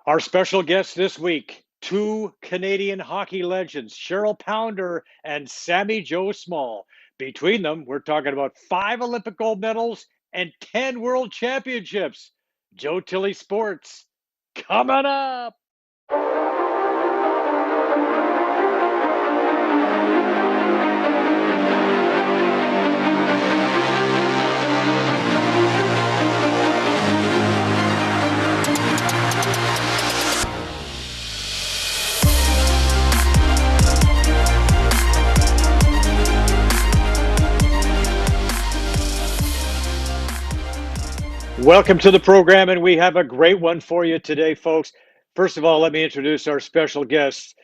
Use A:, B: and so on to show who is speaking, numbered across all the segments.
A: Our special guests this week, two Canadian hockey legends, Cheryl Pounder and Sami Jo Small. Between them, we're talking about 5 Olympic gold medals and 10 world championships. Joe Tilley Sports, coming up. Welcome to the program, and we have a great one for you today, folks. First of all, let me introduce our special guest.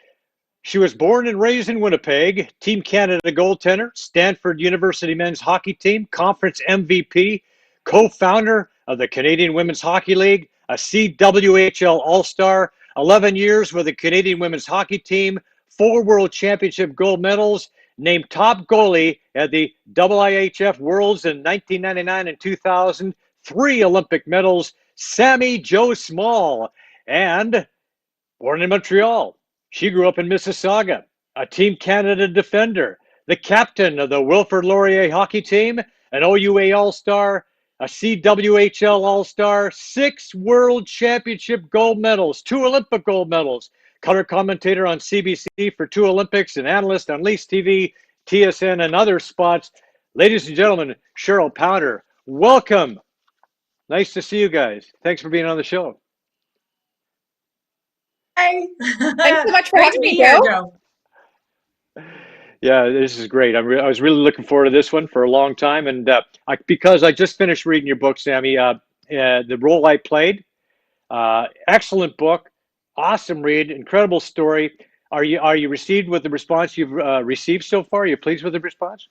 A: She was born and raised in Winnipeg, Team Canada goaltender, Stanford University men's hockey team, conference MVP, co-founder of the Canadian Women's Hockey League, a CWHL All-Star, 11 years with the Canadian Women's Hockey Team, 4 World Championship gold medals, named top goalie at the IIHF Worlds in 1999 and 2000, 3 Olympic medals, Sami Jo Small, and born in Montreal. She grew up in Mississauga, a Team Canada defender, the captain of the Wilfred Laurier hockey team, an OUA All-Star, a CWHL All-Star, 6 World Championship gold medals, 2 Olympic gold medals, color commentator on CBC for 2 Olympics, and analyst on Leafs TV, TSN, and other spots. Ladies and gentlemen, Cheryl Pounder, welcome. Nice to see you guys. Thanks for being on the show.
B: Hi.
C: Thanks so much for having me, Joe.
A: Yeah, this is great. I was really looking forward to this one for a long time, and because I just finished reading your book, Sami, The Role I Played. Excellent book, awesome read, incredible story. Are you received with the response you've received so far? Are you pleased with the response?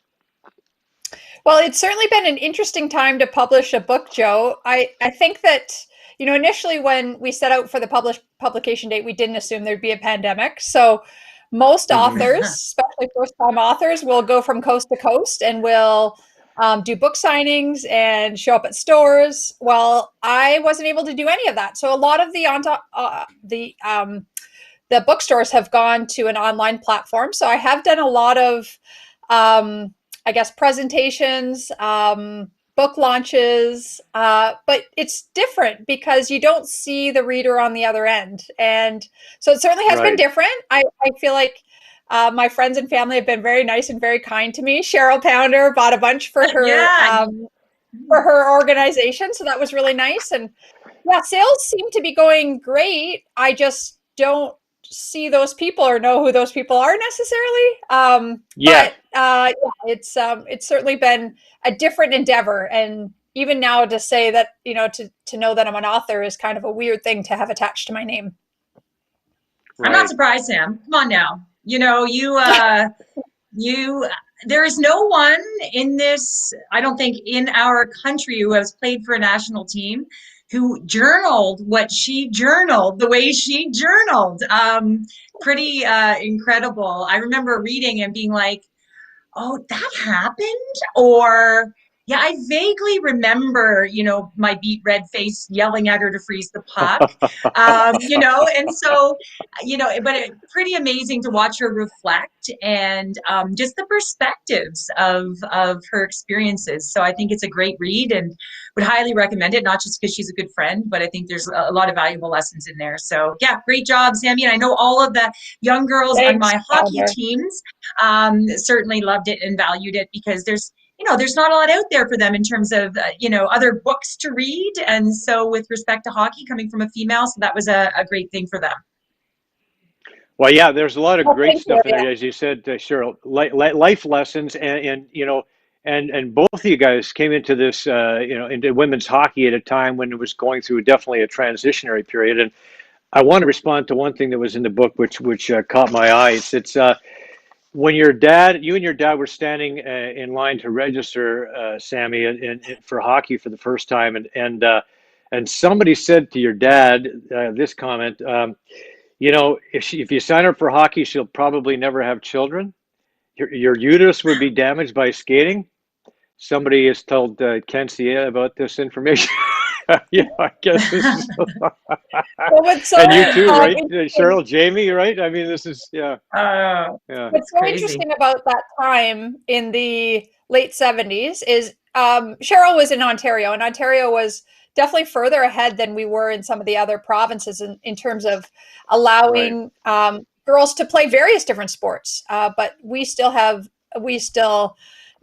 C: Well, it's certainly been an interesting time to publish a book, Joe. I think that, initially when we set out for the publication date, we didn't assume there'd be a pandemic. So most authors, especially first-time authors, will go from coast to coast and will do book signings and show up at stores. Well, I wasn't able to do any of that. So a lot of the bookstores have gone to an online platform. So I have done a lot of presentations, book launches, but it's different because you don't see the reader on the other end. And so it certainly has been different. I feel like my friends and family have been very nice and very kind to me. Cheryl Pounder bought a bunch for her for her organization. So that was really nice. And yeah, sales seem to be going great. I just don't see those people or know who those people are necessarily. It's certainly been a different endeavor, and even now to say that, to know that I'm an author is kind of a weird thing to have attached to my name.
B: I'm not surprised, Sam. Come on now. There is no one in this, I don't think, in our country who has played for a national team who journaled what she journaled, the way she journaled. Pretty incredible. I remember reading and being like, oh, that happened? Or, yeah, I vaguely remember, my beet red face yelling at her to freeze the puck, and so, but pretty amazing to watch her reflect and just the perspectives of her experiences. So I think it's a great read and would highly recommend it, not just because she's a good friend, but I think there's a lot of valuable lessons in there. So yeah, great job, Sami. And I know all of the young girls on my hockey teams certainly loved it and valued it because there's not a lot out there for them in terms of, other books to read. And so with respect to hockey coming from a female, so that was a great thing for them.
A: Well, yeah, there's a lot of great stuff in there, as you said, Cheryl, life lessons, and both of you guys came into this, into women's hockey at a time when it was going through definitely a transitionary period. And I want to respond to one thing that was in the book, which caught my eye. It's when you and your dad were standing in line to register, Sami, for hockey for the first time, and somebody said to your dad this comment. If you sign up for hockey, she'll probably never have children. Your uterus would be damaged by skating. somebody has told Kenzie about this information. Yeah, I guess this is.
C: Well, what's so
A: And you too, right,
C: interesting,
A: Cheryl, Jamie, right? I mean, this is yeah, yeah.
B: It's
C: what's so
B: crazy.
C: interesting about that time in the late 70s is Cheryl was in Ontario, and Ontario was definitely further ahead than we were in some of the other provinces in terms of
A: Right.
C: allowing girls to play various different sports. But we still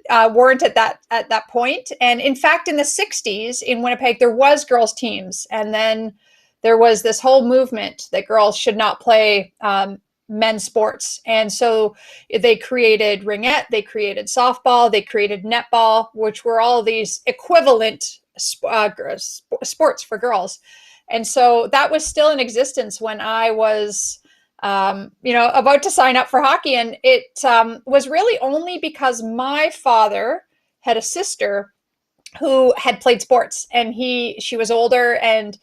C: weren't at that point. And in fact, in the 60s in Winnipeg, there was girls teams. And then there was this whole movement that girls should not play men's sports. And so they created ringette, they created softball, they created netball, which were all these equivalent sports for girls. And so that was still in existence when I was about to sign up for hockey. And it was really only because my father had a sister who had played sports, and she was older, and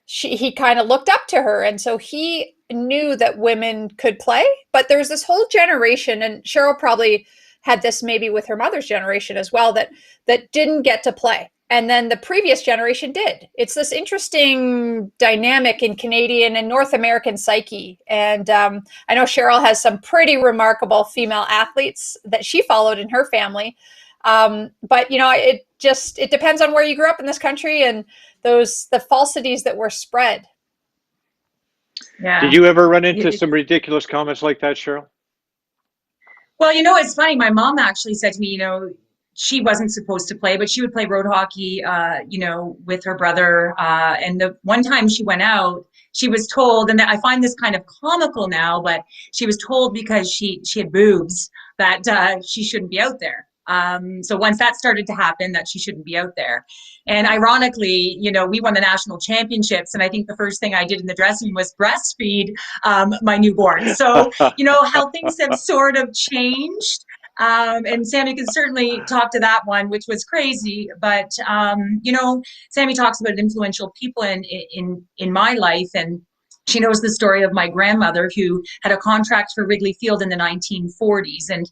C: he kind of looked up to her. And so he knew that women could play, but there's this whole generation, and Cheryl probably had this maybe with her mother's generation as well, that didn't get to play. And then the previous generation did. It's this interesting dynamic in Canadian and North American psyche. And I know Cheryl has some pretty remarkable female athletes that she followed in her family. But it depends on where you grew up in this country and the falsities that were spread.
B: Yeah.
A: Did you ever run into some ridiculous comments like that, Cheryl?
B: Well, it's funny. My mom actually said to me, she wasn't supposed to play, but she would play road hockey, with her brother. And the one time she went out, she was told, and I find this kind of comical now, but she was told because she had boobs that she shouldn't be out there. So once that started to happen, that she shouldn't be out there. And ironically, we won the national championships, and I think the first thing I did in the dressing room was breastfeed my newborn. So, how things have sort of changed. And Sammy can certainly talk to that one, which was crazy. But, Sammy talks about influential people in my life. And she knows the story of my grandmother, who had a contract for Wrigley Field in the 1940s. And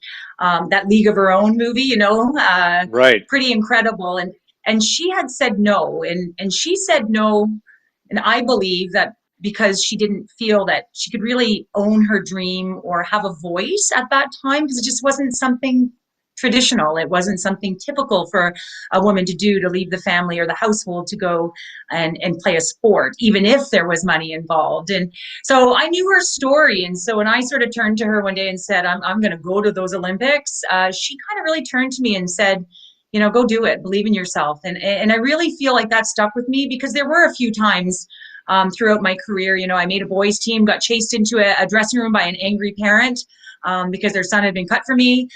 B: that League of Her Own movie,
A: Right.
B: pretty incredible. And she had said no. And she said no. And I believe that because she didn't feel that she could really own her dream or have a voice at that time, because it just wasn't something traditional. It wasn't something typical for a woman to do, to leave the family or the household to go and play a sport, even if there was money involved. And so I knew her story. And so when I sort of turned to her one day and said, I'm going to go to those Olympics, she kind of really turned to me and said, go do it, believe in yourself. And I really feel like that stuck with me, because there were a few times throughout my career, I made a boys team, got chased into a dressing room by an angry parent because their son had been cut for me.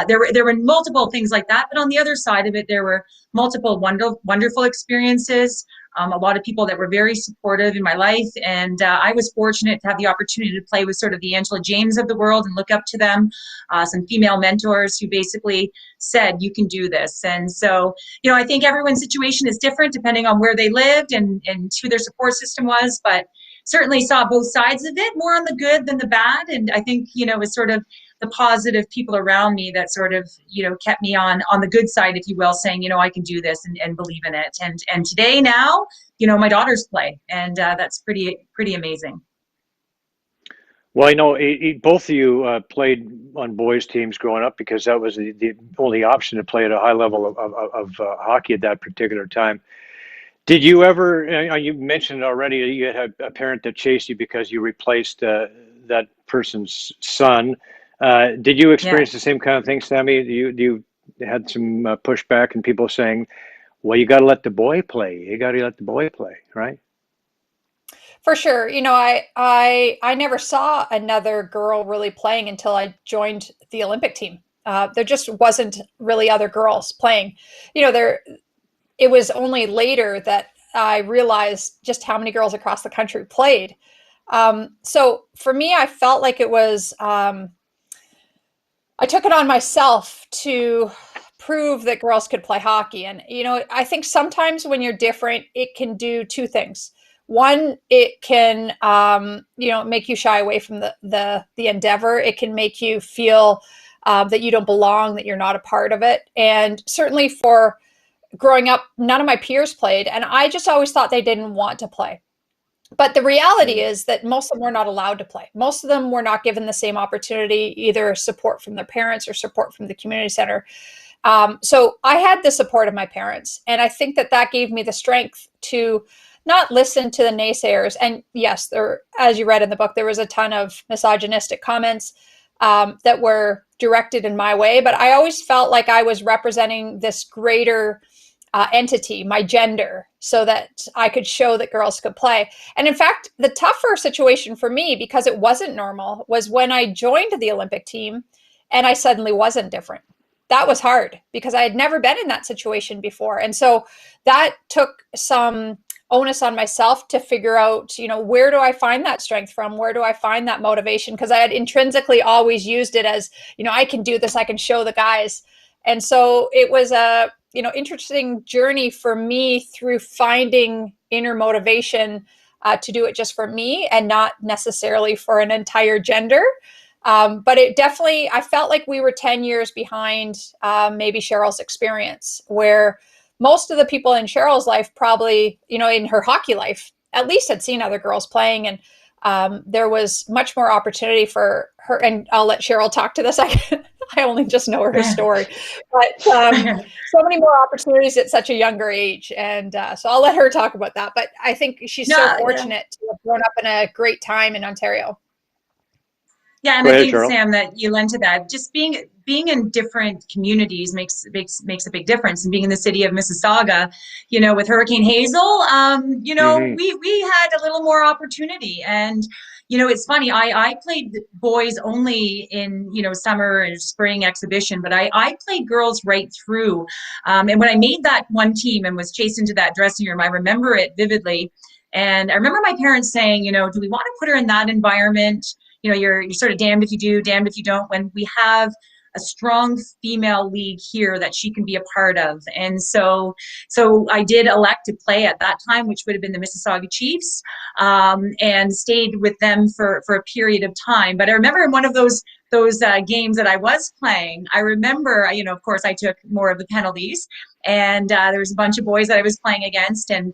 B: There were multiple things like that. But on the other side of it, there were multiple wonderful experiences. A lot of people that were very supportive in my life. And I was fortunate to have the opportunity to play with sort of the Angela James of the world and look up to them, some female mentors who basically said, you can do this. And so, I think everyone's situation is different depending on where they lived and who their support system was. But certainly saw both sides of it, more on the good than the bad. And I think, it was sort of the positive people around me that sort of, kept me on the good side, if you will, saying, I can do this and believe in it. And today now, my daughters play, and that's pretty amazing.
A: Well, I know both of you played on boys' teams growing up, because that was the only option to play at a high level of hockey at that particular time. Did you ever, you mentioned already, you had a parent that chased you because you replaced that person's son. Did you experience the same kind of thing, Sammy? You had some pushback and people saying, well, you got to let the boy play. You got to let the boy play, right?
C: For sure. I never saw another girl really playing until I joined the Olympic team. There just wasn't really other girls playing. It was only later that I realized just how many girls across the country played. So for me, I felt like it was, I took it on myself to prove that girls could play hockey. And, I think sometimes when you're different, it can do two things. One, it can, make you shy away from the endeavor. It can make you feel that you don't belong, that you're not a part of it. And certainly for growing up, none of my peers played, and I just always thought they didn't want to play. But the reality is that most of them were not allowed to play. Most of them were not given the same opportunity, either support from their parents or support from the community center. So I had the support of my parents, and I think that that gave me the strength to not listen to the naysayers. And yes, there, as you read in the book, there was a ton of misogynistic comments that were directed in my way, but I always felt like I was representing this greater entity, my gender, so that I could show that girls could play. And in fact, the tougher situation for me, because it wasn't normal, was when I joined the Olympic team and I suddenly wasn't different. That was hard because I had never been in that situation before. And so that took some onus on myself to figure out, you know, where do I find that strength from? Where do I find that motivation? Because I had intrinsically always used it as, you know, I can do this, I can show the guys. And so it was a, you know, interesting journey for me through finding inner motivation to do it just for me and not necessarily for an entire gender. But it definitely, I felt like we were 10 years behind maybe Cheryl's experience, where most of the people in Cheryl's life probably, you know, in her hockey life, at least had seen other girls playing. And there was much more opportunity for her. And I'll let Cheryl talk to this. I only just know her story, but so many more opportunities at such a younger age. And so I'll let her talk about that. But I think she's so fortunate to have grown up in a great time in Ontario.
B: Yeah, and I think, Sam, that you lend to that. Just being in different communities makes a big difference. And being in the city of Mississauga, you know, with Hurricane Hazel, you know, we had a little more opportunity. And you know, it's funny. I played boys only in, you know, summer and spring exhibition, but I played girls right through. And when I made that one team and was chased into that dressing room, I remember it vividly. And I remember my parents saying, you know, do we want to put her in that environment? You know, you're sort of damned if you do, damned if you don't, when we have a strong female league here that she can be a part of. And so I did elect to play at that time, which would have been the Mississauga Chiefs, and stayed with them for a period of time. But I remember in one of those games that I was playing, I remember, you know, of course, I took more of the penalties, and there was a bunch of boys that I was playing against, and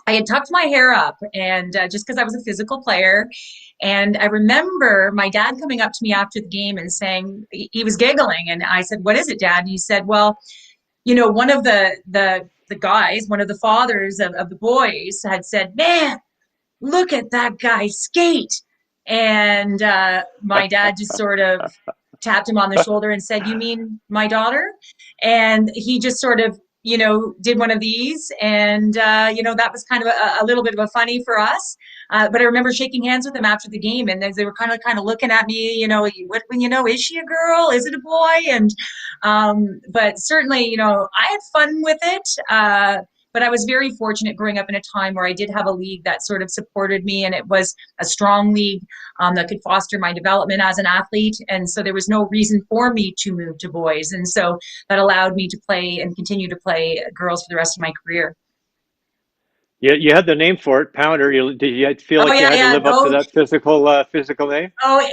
B: I had tucked my hair up, and just because I was a physical player. And I remember my dad coming up to me after the game and saying, he was giggling, and I said, "What is it, Dad?" And he said, "Well, you know, one of the guys, one of the fathers of the boys had said, 'Man, look at that guy skate.'" And my dad just sort of tapped him on the shoulder and said, "You mean my daughter?" And he just sort of, you know, did one of these. And, you know, that was kind of a little bit of a funny for us. But I remember shaking hands with them after the game, and they were kind of looking at me, you know, you know, is she a girl? Is it a boy? And, but certainly, you know, I had fun with it. But I was very fortunate growing up in a time where I did have a league that sort of supported me, and it was a strong league that could foster my development as an athlete. And so there was no reason for me to move to boys. And so that allowed me to play and continue to play girls for the rest of my career.
A: Yeah, you had the name for it, Pounder. Did you feel like you had to live up to that physical name?
B: Oh,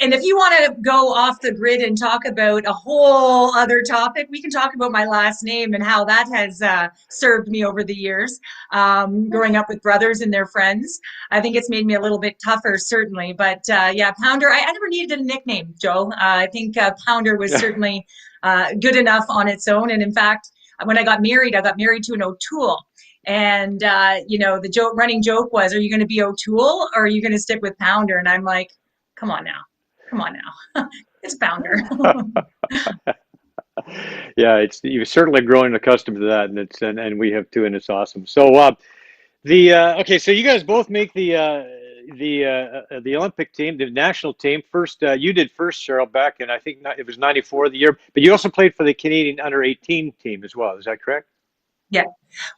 B: and if you want to go off the grid and talk about a whole other topic, we can talk about my last name and how that has served me over the years. Growing up with brothers and their friends, I think it's made me a little bit tougher, certainly. But yeah, Pounder, I never needed a nickname, Joe. I think Pounder was certainly good enough on its own. And in fact, when I got married to an O'Toole. And, you know, the running joke was, are you going to be O'Toole or are you going to stick with Pounder? And I'm like, come on now. It's Pounder.
A: Yeah, you're certainly growing accustomed to that, and we have too, and it's awesome. So okay, so you guys both make the Olympic team, the national team. First, you did first, Cheryl, back in I think it was '94 the year, but you also played for the Canadian under-18 team as well. Is that correct?
B: Yeah.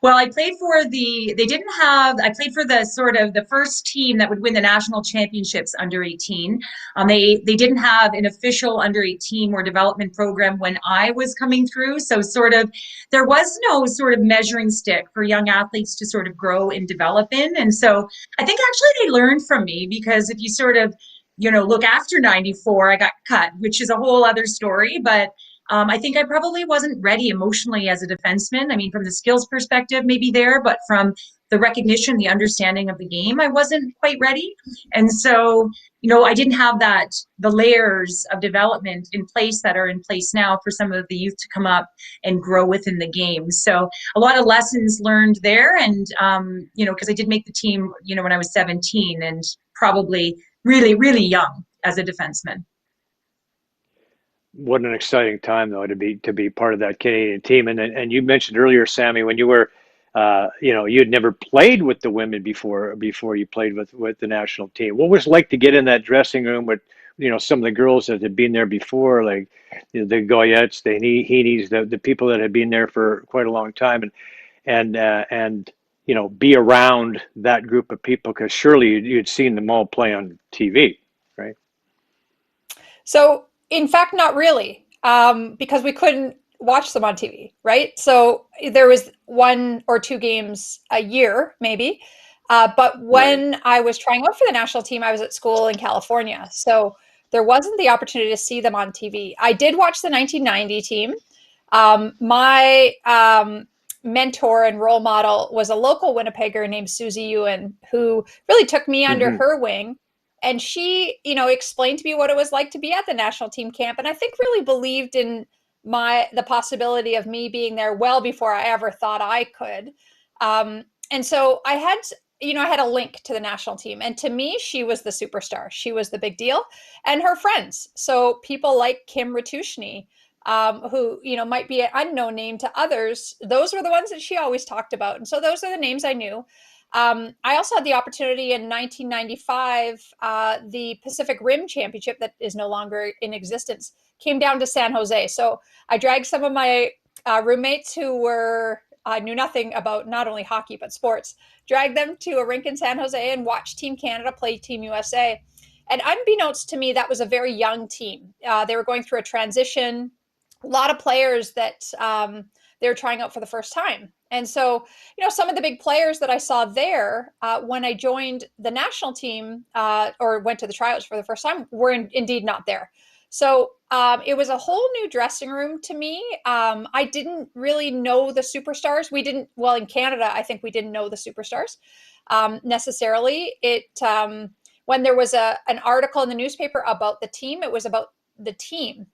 B: Well, I played for I played for the sort of the first team that would win the national championships under 18. They didn't have an official under 18 or development program when I was coming through. So sort of, there was no sort of measuring stick for young athletes to sort of grow and develop in. And so I think actually they learned from me, because if you sort of look after 94, I got cut, which is a whole other story. But I think I probably wasn't ready emotionally as a defenseman. I mean, from the skills perspective, maybe there, but from the recognition, the understanding of the game, I wasn't quite ready. And so, I didn't have the layers of development in place that are in place now for some of the youth to come up and grow within the game. So a lot of lessons learned there. And, because I did make the team, when I was 17 and probably really, really young as a defenseman.
A: What an exciting time, though, to be part of that Canadian team. And you mentioned earlier, Sammy, when you were, you'd never played with the women before you played with the national team. What was it like to get in that dressing room with, some of the girls that had been there before, like the Goyettes, the Heenies, the people that had been there for quite a long time, and be around that group of people, because surely you'd seen them all play on TV, right?
C: So, in fact, not really, because we couldn't watch them on TV, right? So there was 1 or 2 games a year, maybe. But when I was trying out for the national team, I was at school in California. So there wasn't the opportunity to see them on TV. I did watch the 1990 team. My mentor and role model was a local Winnipegger named Susie Ewan, who really took me under her wing. And she, explained to me what it was like to be at the national team camp. And I think really believed in the possibility of me being there well before I ever thought I could. And so I had a link to the national team. And to me, she was the superstar. She was the big deal. And her friends. So people like Kim Ratushny, who, might be an unknown name to others, those were the ones that she always talked about. And so those are the names I knew. I also had the opportunity in 1995, the Pacific Rim Championship that is no longer in existence came down to San Jose. So I dragged some of my roommates who knew nothing about not only hockey, but sports, dragged them to a rink in San Jose and watched Team Canada play Team USA. And unbeknownst to me, that was a very young team. They were going through a transition, a lot of players that they were trying out for the first time. And so, some of the big players that I saw there when I joined the national team or went to the tryouts for the first time were indeed not there. So it was a whole new dressing room to me. I didn't really know the superstars. In Canada, I think we didn't know the superstars necessarily. When there was an article in the newspaper about the team, it was about the team.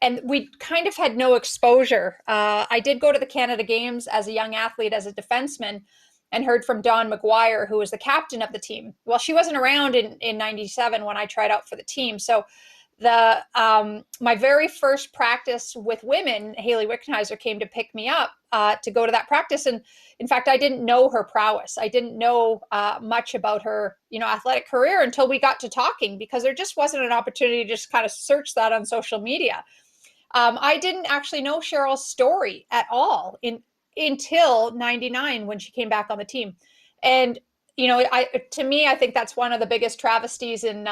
C: And we kind of had no exposure. I did go to the Canada Games as a young athlete, as a defenseman, and heard from Dawn McGuire, who was the captain of the team. Well, she wasn't around in 97 when I tried out for the team. So my very first practice with women, Haley Wickenheiser came to pick me up to go to that practice. And in fact, I didn't know her prowess. I didn't know much about her, athletic career until we got to talking, because there just wasn't an opportunity to just kind of search that on social media. I didn't actually know Cheryl's story at all until 99 when she came back on the team. And, to me, I think that's one of the biggest travesties in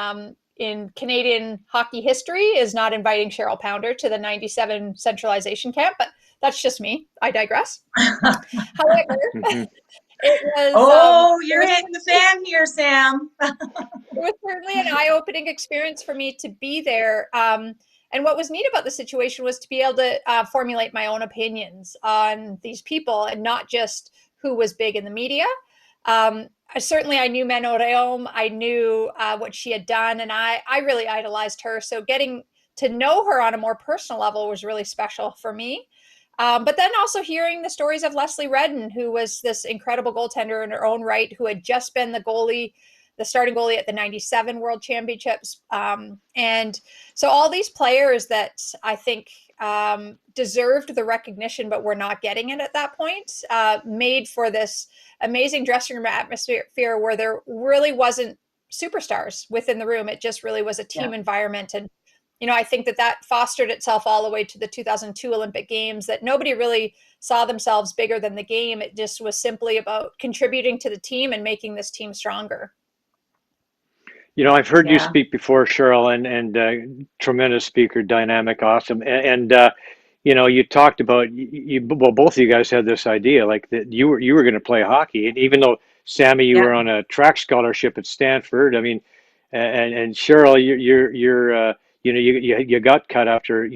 C: Canadian hockey history, is not inviting Cheryl Pounder to the 97 centralization camp. But that's just me. I digress. However, it was...
B: you're hitting the fan here, Sam.
C: It was certainly an eye-opening experience for me to be there. And what was neat about the situation was to be able to formulate my own opinions on these people, and not just who was big in the media. I knew Manon Rhéaume. I knew what she had done, and I really idolized her. So getting to know her on a more personal level was really special for me. But then also hearing the stories of Leslie Redden, who was this incredible goaltender in her own right, who had just been the starting goalie at the 97 World Championships. And so all these players that I think deserved the recognition, but were not getting it at that point, made for this amazing dressing room atmosphere where there really wasn't superstars within the room. It just really was a team environment. And, I think that fostered itself all the way to the 2002 Olympic Games, that nobody really saw themselves bigger than the game. It just was simply about contributing to the team and making this team stronger.
A: I've heard you speak before, Cheryl, and tremendous speaker, dynamic, awesome. And you talked about, both of you guys had this idea, like that you were going to play hockey. And even though, Sammy, you were on a track scholarship at Stanford, I mean, And Cheryl, you got cut after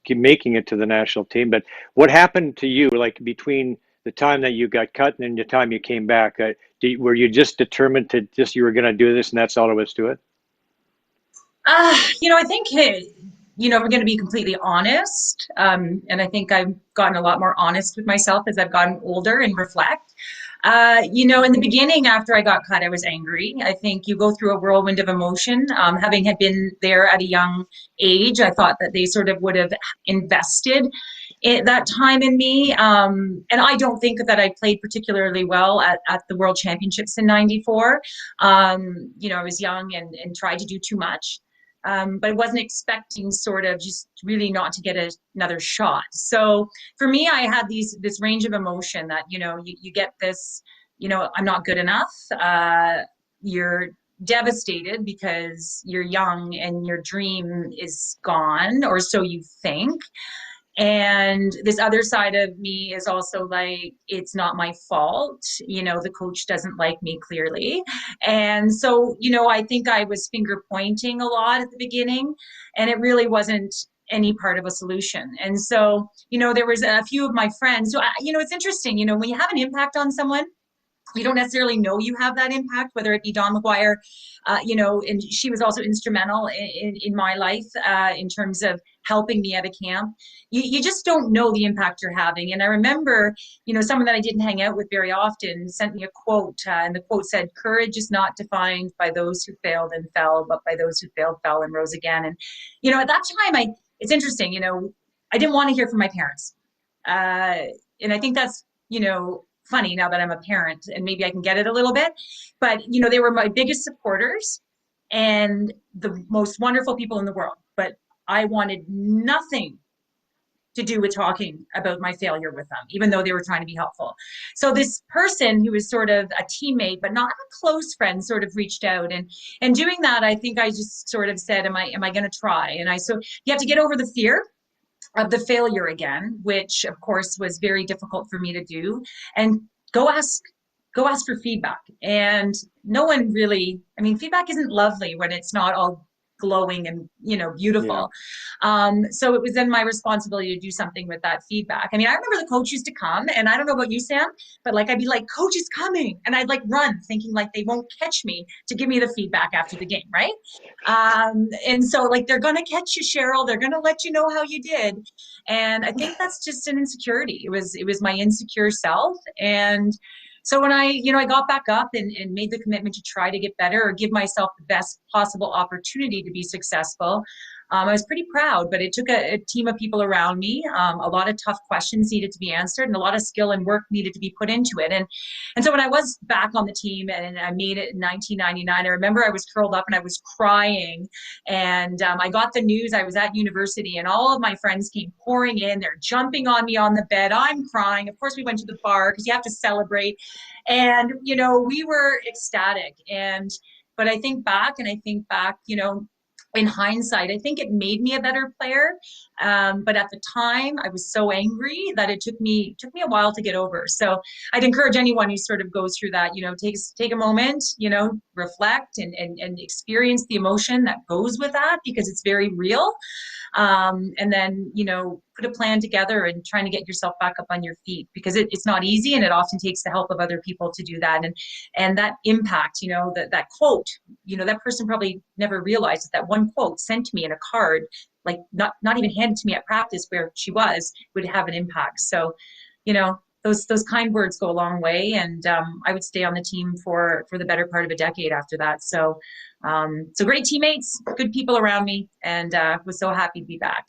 A: making it to the national team. But what happened to you, like between the time that you got cut and the time you came back? Were you just determined to you were going to do this and that's all there was to it?
B: I think, if we're going to be completely honest, and I think I've gotten a lot more honest with myself as I've gotten older and reflect. In the beginning, after I got cut, I was angry. I think you go through a whirlwind of emotion. Having had been there at a young age, I thought that they sort of would have invested that time in me. And I don't think that I played particularly well at the World Championships in '94. I was young and tried to do too much. But I wasn't expecting sort of just really not to get another shot. So for me, I had this range of emotion that, you get this, I'm not good enough. You're devastated because you're young and your dream is gone, or so you think. And this other side of me is also like, it's not my fault. The coach doesn't like me clearly. And so, I think I was finger pointing a lot at the beginning, and it really wasn't any part of a solution. And so, there was a few of my friends. So, it's interesting, when you have an impact on someone, you don't necessarily know you have that impact, whether it be Dawn McGuire, and she was also instrumental in my life in terms of helping me at a camp. You just don't know the impact you're having. And I remember, someone that I didn't hang out with very often sent me a quote, and the quote said, "Courage is not defined by those who failed and fell, but by those who failed, fell, and rose again." And, at that time, it's interesting, I didn't want to hear from my parents. And I think that's, funny now that I'm a parent and maybe I can get it a little bit, but they were my biggest supporters and the most wonderful people in the world. But I wanted nothing to do with talking about my failure with them, even though they were trying to be helpful. So this person who was sort of a teammate, but not a close friend, sort of reached out, and doing that, I think I just sort of said, am I going to try? And so you have to get over the fear of the failure again, which of course was very difficult for me to do, and go ask for feedback. And no one really, feedback isn't lovely when it's not all glowing and beautiful. So it was then my responsibility to do something with that feedback. I remember the coach used to come, and I don't know about you, Sam, but I'd be like, "Coach is coming," and I'd run thinking they won't catch me to give me the feedback after the game, right? And so they're gonna catch you, Cheryl, they're gonna let you know how you did. And I think that's just an insecurity. It was my insecure self. And so when I got back up and made the commitment to try to get better or give myself the best possible opportunity to be successful, I was pretty proud. But it took a team of people around me. A lot of tough questions needed to be answered, and a lot of skill and work needed to be put into it. And so when I was back on the team and I made it in 1999, I remember I was curled up and I was crying. And I got the news. I was at university, and all of my friends came pouring in. They're jumping on me on the bed. I'm crying. Of course, we went to the bar because you have to celebrate. And, we were ecstatic. But I think back, in hindsight, I think it made me a better player. But at the time, I was so angry that it took me a while to get over. So I'd encourage anyone who sort of goes through that, take a moment, reflect and experience the emotion that goes with that, because it's very real. And then, put a plan together and trying to get yourself back up on your feet, because it's not easy, and it often takes the help of other people to do that. And that impact, that quote, that person probably never realized that one quote sent to me in a card, not even handed to me at practice where she would have an impact. So, those kind words go a long way. And I would stay on the team for the better part of a decade after that. So great teammates, good people around me, and was so happy to be back.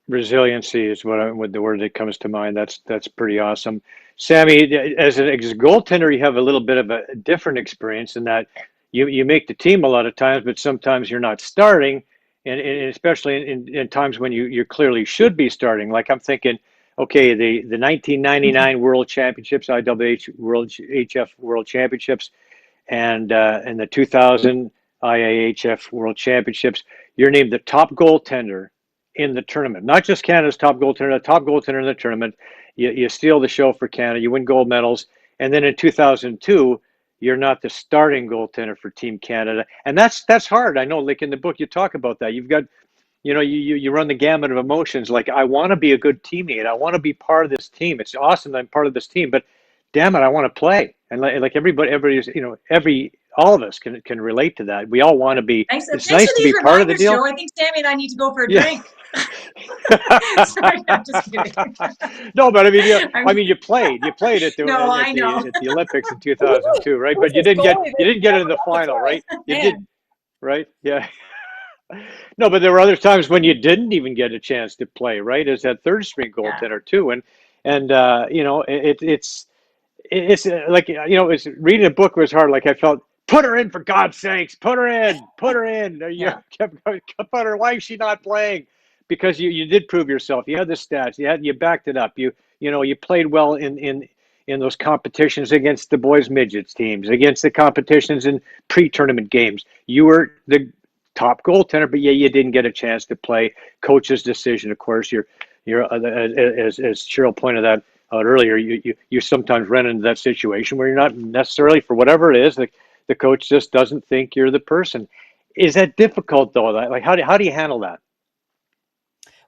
A: Resiliency is what the word that comes to mind. That's pretty awesome. Sammy, as a goaltender, you have a little bit of a different experience in that you make the team a lot of times, but sometimes you're not starting, and especially in times when you clearly should be starting. Like I'm thinking, okay, the 1999 World Championships, IIHF World Championships, and the 2000 IIHF World Championships, you're named the top goaltender in the tournament. Not just Canada's top goaltender, the top goaltender in the tournament. You steal the show for Canada. You win gold medals. And then in 2002, you're not the starting goaltender for Team Canada, and that's hard. I know, like in the book, you talk about that. You've got, you run the gamut of emotions. Like, I want to be a good teammate. I want to be part of this team. It's awesome that I'm part of this team, but damn it, I want to play. And like everybody's, all of us can relate to that. We all want to be.
B: Thanks,
A: It's
B: thanks
A: nice
B: for
A: to
B: these
A: be part of the
B: reminders,
A: deal.
B: Joe. I think Sammy and I need to go for a
A: Yeah.
B: drink. Sorry, I'm just kidding.
A: No, but I mean,
B: I'm,
A: you played at the
B: no, I
A: at
B: know.
A: the at the Olympics in
C: Who's
A: 2002, right?
C: who's
A: But you
C: this
A: didn't
C: goalie
A: get
C: that
A: into the
C: never won
A: final,
C: before?
A: right? You did,
C: Man,
A: right? Yeah. No, but there were other times when you didn't even get a chance to play, right? As that third string
B: Yeah,
A: goaltender too, and like, it's reading a book was hard. Like, I felt, put her in, for God's sakes, put her in, put her in. You
B: yeah,
A: kept going, put her. Why is she not playing? Because you did prove yourself. You had the stats. You backed it up. You played well in those competitions against the boys midgets teams, against the competitions in pre-tournament games. You were the top goaltender, but yeah, you didn't get a chance to play. Coach's decision, of course. You're as Cheryl pointed out earlier, you sometimes run into that situation where you're not necessarily, for whatever it is, the coach just doesn't think you're the person. Is that difficult though? Like, how do you handle that?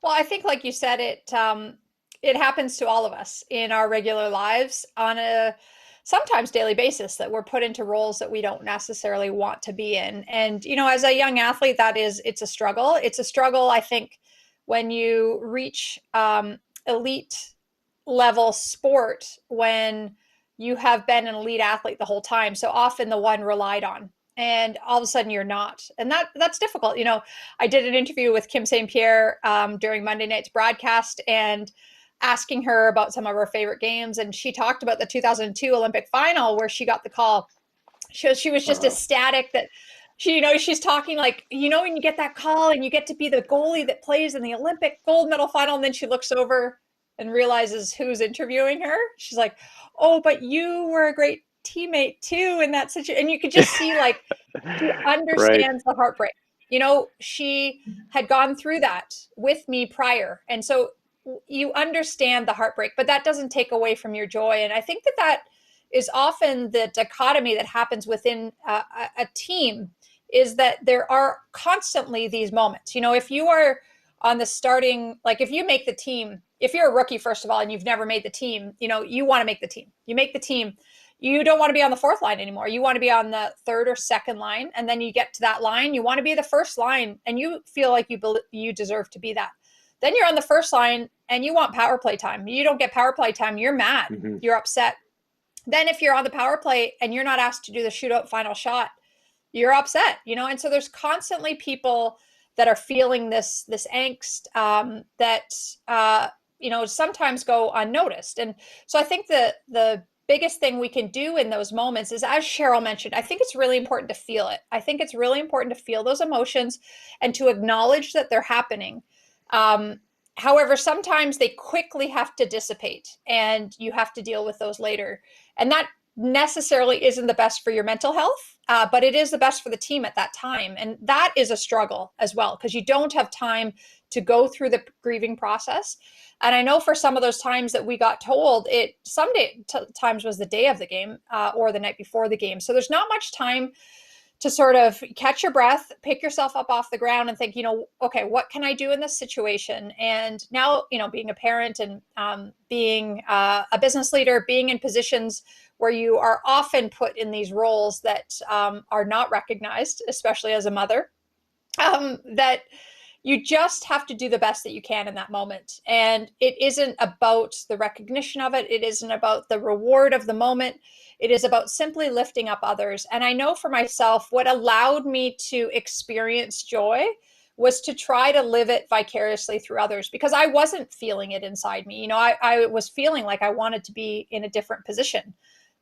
C: well, I think, like you said, it happens to all of us in our regular lives on a sometimes daily basis, that we're put into roles that we don't necessarily want to be in. And as a young athlete, it's a struggle. It's a struggle, I think, when you reach elite level sport, when you have been an elite athlete the whole time, so often the one relied on, and all of a sudden you're not, and that's difficult. I did an interview with Kim St. Pierre during Monday night's broadcast, and asking her about some of her favorite games, and she talked about the 2002 Olympic final where she got the call. She was just
A: Uh,
C: ecstatic that she's talking like, when you get that call and you get to be the goalie that plays in the Olympic gold medal final, and then she looks over and realizes who's interviewing her. She's like, oh, but you were a great teammate too in that situation. And you could just see, like, she
A: right.
C: understands the heartbreak. She had gone through that with me prior. And so you understand the heartbreak, but that doesn't take away from your joy. And I think that is often the dichotomy that happens within a team, is that there are constantly these moments. If you are on the starting, like, if you make the team, if you're a rookie, first of all, and you've never made the team, you want to make the team. You make the team. You don't want to be on the fourth line anymore. You want to be on the third or second line. And then you get to that line, you want to be the first line, and you feel like you deserve to be that. Then you're on the first line and you want power play time. You don't get power play time. You're mad.
A: Mm-hmm.
C: You're upset. Then if you're on the power play and you're not asked to do the shootout final shot, you're upset, and so there's constantly people that are feeling this angst, that sometimes go unnoticed. And so I think the biggest thing we can do in those moments is, as Cheryl mentioned, I think it's really important to feel it. I think it's really important to feel those emotions and to acknowledge that they're happening. However, sometimes they quickly have to dissipate, and you have to deal with those later. And that necessarily isn't the best for your mental health, but it is the best for the team at that time. And that is a struggle as well, because you don't have time to go through the grieving process. And I know for some of those times that we got told, it times was the day of the game, or the night before the game. So there's not much time to sort of catch your breath, pick yourself up off the ground, and think, okay, what can I do in this situation? And now, being a parent, and being a business leader, being in positions where you are often put in these roles that are not recognized, especially as a mother, that you just have to do the best that you can in that moment. And it isn't about the recognition of it. It isn't about the reward of the moment. It is about simply lifting up others. And I know for myself, what allowed me to experience joy was to try to live it vicariously through others, because I wasn't feeling it inside me. I was feeling like I wanted to be in a different position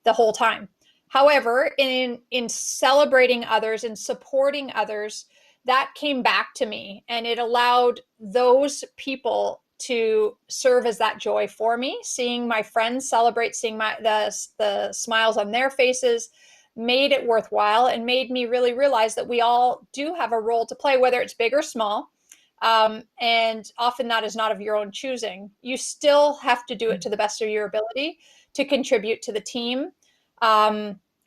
C: the whole time. However, in celebrating others and supporting others, that came back to me, and it allowed those people to serve as that joy for me. Seeing my friends celebrate, seeing the smiles on their faces, made it worthwhile, and made me really realize that we all do have a role to play, whether it's big or small. And often that is not of your own choosing. You still have to do it to the best of your ability to contribute to the team.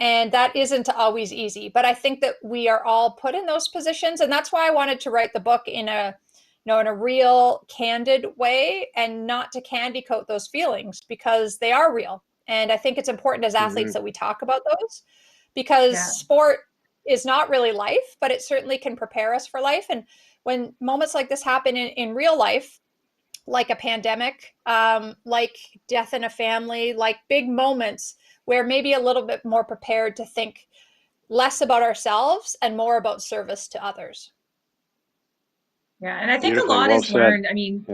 C: And that isn't always easy, but I think that we are all put in those positions. And that's why I wanted to write the book in a, in a real candid way, and not to candy coat those feelings, because they are real. And I think it's important as athletes that we talk about those, because sport is not really life, but it certainly can prepare us for life. And when moments like this happen in real life, like a pandemic, like death in a family, like big moments, we're maybe a little bit more prepared to think less about ourselves and more about service to others.
B: Yeah, and I think a lot is learned. I mean,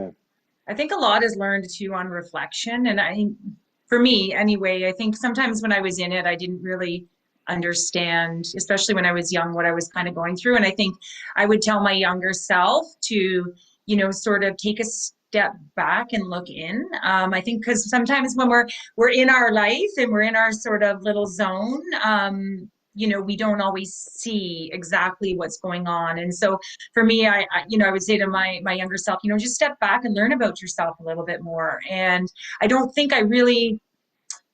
B: I think a lot is learned too on reflection. And I think, for me anyway, I think sometimes when I was in it, I didn't really understand, especially when I was young, what I was kind of going through. And I think I would tell my younger self to, you know, sort of take a step back and look in. I think because sometimes when we're in our life and we're in our sort of little zone, you know, we don't always see exactly what's going on. And so for me, I you know, I would say to my younger self, you know, just step back and learn about yourself a little bit more. And I don't think I really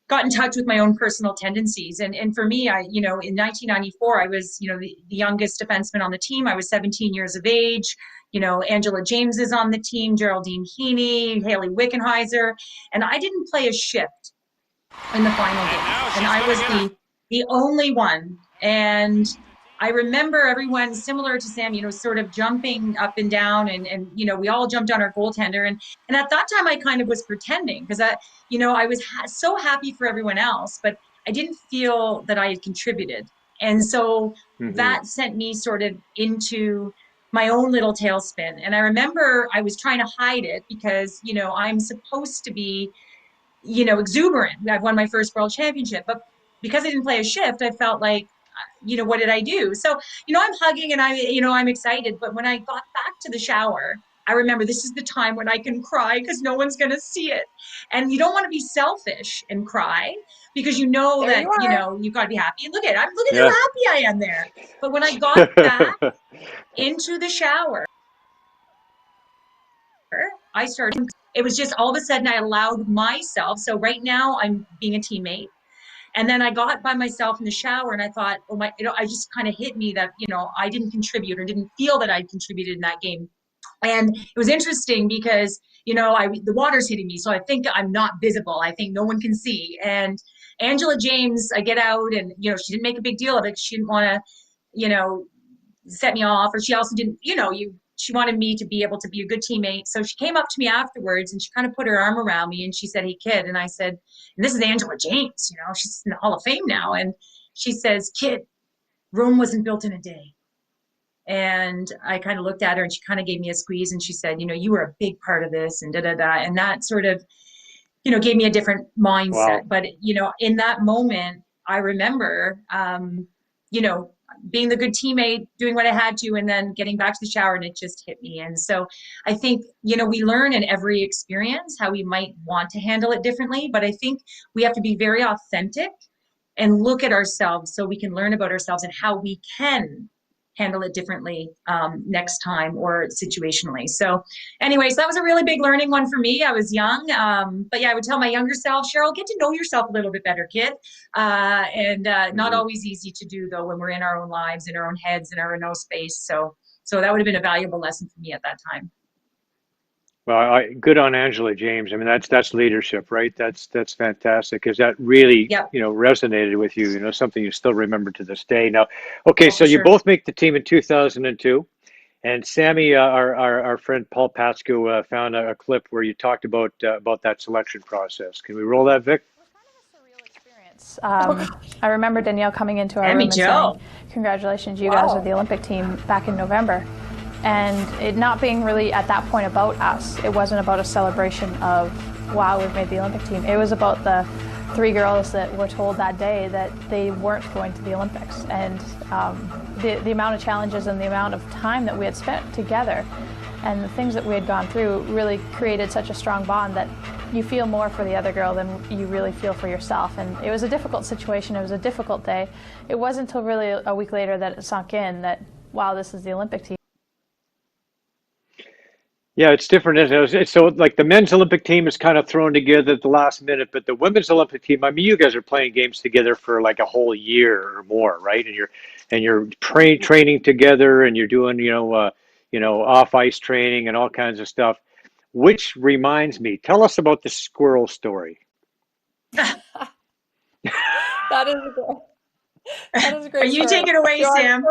B: got in touch with my own personal tendencies. And for me, I, you know, in 1994, I was, you know, the youngest defenseman on the team. I was 17 years of age. You know, Angela James is on the team, Geraldine Heaney, Haley Wickenheiser, and I didn't play a shift in the final game. And I was the only one. And I remember everyone, similar to Sam, you know, sort of jumping up and down, and you know, we all jumped on our goaltender. And at that time, I kind of was pretending, because you know, I was so happy for everyone else, but I didn't feel that I had contributed. And so that sent me sort of into my own little tailspin. And I remember I was trying to hide it, because, you know, I'm supposed to be, you know, exuberant. I've won my first world championship, but because I didn't play a shift, I felt like, you know, what did I do? So, you know, I'm hugging and you know, I'm excited. But when I got back to the shower, I remember this is the time when I can cry, because no one's going to see it. And you don't want to be selfish and cry, because you know that, you know, you've got to be happy. And look at how happy I am there. But when I got back into the shower, I started, it was just all of a sudden I allowed myself. So right now I'm being a teammate. And then I got by myself in the shower and I thought, oh my, you know, I just kind of hit me that, you know, I didn't contribute, or didn't feel that I'd contributed in that game. And it was interesting because, you know, the water's hitting me. So I think I'm not visible. I think no one can see. And Angela James, I get out and, you know, she didn't make a big deal of it. She didn't want to, you know, set me off, or she also didn't, you know, she wanted me to be able to be a good teammate. So she came up to me afterwards and she kind of put her arm around me and she said, "Hey, kid." And I said, and this is Angela James, you know, she's in the Hall of Fame now. And she says, "Kid, Rome wasn't built in a day." And I kind of looked at her and she kind of gave me a squeeze and she said, "You know, you were a big part of this," and da-da-da. And that sort of, you know, gave me a different mindset. Wow. But, you know, in that moment, I remember, you know, being the good teammate, doing what I had to, and then getting back to the shower and it just hit me. And so I think, you know, we learn in every experience how we might want to handle it differently, but I think we have to be very authentic and look at ourselves so we can learn about ourselves and how we can handle it differently next time or situationally. So anyways, that was a really big learning one for me. I was young, but yeah, I would tell my younger self, Cheryl, get to know yourself a little bit better, kid. Not always easy to do though, when we're in our own lives, in our own heads, in our own space. So that would have been a valuable lesson for me at that time.
A: Well, good on Angela James. I mean, that's leadership, right? That's fantastic, because that really, you know, resonated with you. You know, something you still remember to this day. Now, okay, so you both make the team in 2002, and Sammy, our friend Paul Patsku, found a clip where you talked about that selection process. Can we roll that, Vic?
D: I remember Danielle coming into our room and saying, "Congratulations, you guys are the Olympic team," back in November. And it not being really at that point about us. It wasn't about a celebration of, wow, we've made the Olympic team. It was about the 3 girls that were told that day that they weren't going to the Olympics. And the amount of challenges and the amount of time that we had spent together and the things that we had gone through really created such a strong bond that you feel more for the other girl than you really feel for yourself. And it was a difficult situation. It was a difficult day. It wasn't until really a week later that it sunk in that, wow, this is the Olympic team.
A: Yeah, it's different. So like the men's Olympic team is kind of thrown together at the last minute, but the women's Olympic team, I mean, you guys are playing games together for like a whole year or more, right? And you're training together, and you're doing off ice training and all kinds of stuff. Which reminds me, tell us about the Squirrel Story.
C: That is a great
B: You
C: story.
B: take it away,
C: So
B: Sam.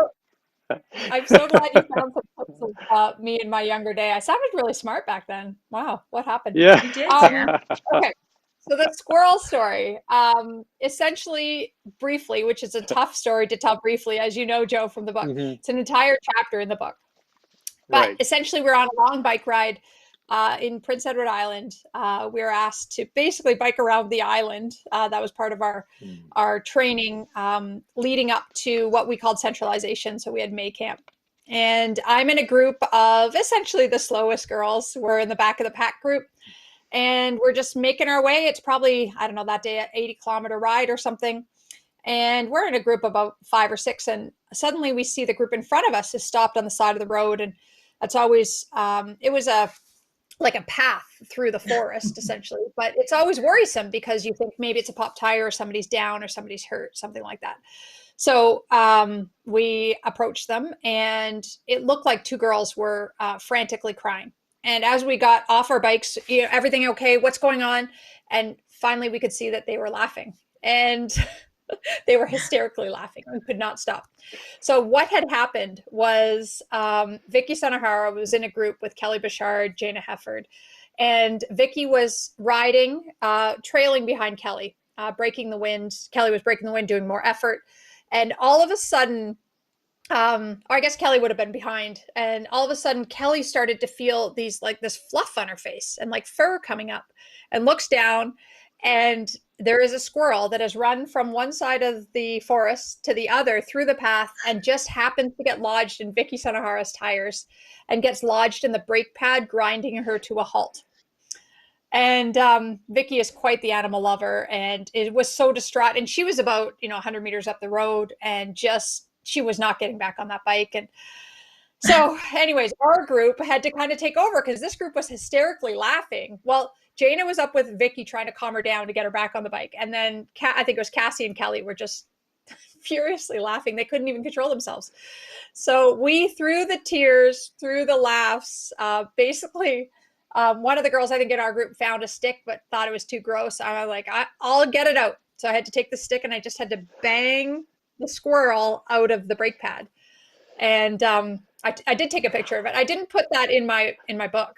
C: I'm so glad you found some clips of me in my younger day. I sounded really smart back then. Wow, what happened?
A: Yeah.
B: You did, Sam.
C: Okay, so the Squirrel Story, essentially, briefly, which is a tough story to tell briefly, as you know, Joe, from the book.
A: Hmm.
C: It's an entire chapter in the book. But
A: Right.
C: essentially, we're on a long bike ride in Prince Edward Island. We were asked to basically bike around the island. That was part of our training leading up to what we called centralization. So we had May Camp. And I'm in a group of essentially the slowest girls. We're in the back of the pack group. And we're just making our way. It's probably, I don't know, that day, an 80-kilometer ride or something. And we're in a group of about 5 or 6. And suddenly we see the group in front of us is stopped on the side of the road. And that's always, it was like a path through the forest essentially, but it's always worrisome because you think maybe it's a pop tire or somebody's down or somebody's hurt, something like that. So we approached them, and it looked like 2 girls were frantically crying. And as we got off our bikes, everything okay? What's going on? And finally, we could see that they were laughing, and they were hysterically laughing and could not stop. So what had happened was Vicky Sonahara was in a group with Kelly Bouchard, Jana Hefford, and Vicky was riding, trailing behind Kelly, breaking the wind. Kelly was breaking the wind, doing more effort. And all of a sudden, or I guess Kelly would have been behind. And all of a sudden, Kelly started to feel this fluff on her face and like fur coming up, and looks down, and there is a squirrel that has run from one side of the forest to the other through the path and just happens to get lodged in Vicky Sonahara's tires and gets lodged in the brake pad, grinding her to a halt. And Vicky is quite the animal lover, and it was so distraught. And she was about 100 meters up the road, and she was not getting back on that bike. And so, anyways, our group had to kind of take over because this group was hysterically laughing. Well, Jana was up with Vicky trying to calm her down to get her back on the bike, and then I think it was Cassie and Kelly were just furiously laughing. They couldn't even control themselves. So we, through the tears, through the laughs, basically. One of the girls, I think, in our group found a stick, but thought it was too gross. I was like, I'll get it out. So I had to take the stick, and I just had to bang the squirrel out of the brake pad. And I did take a picture of it. I didn't put that in my book,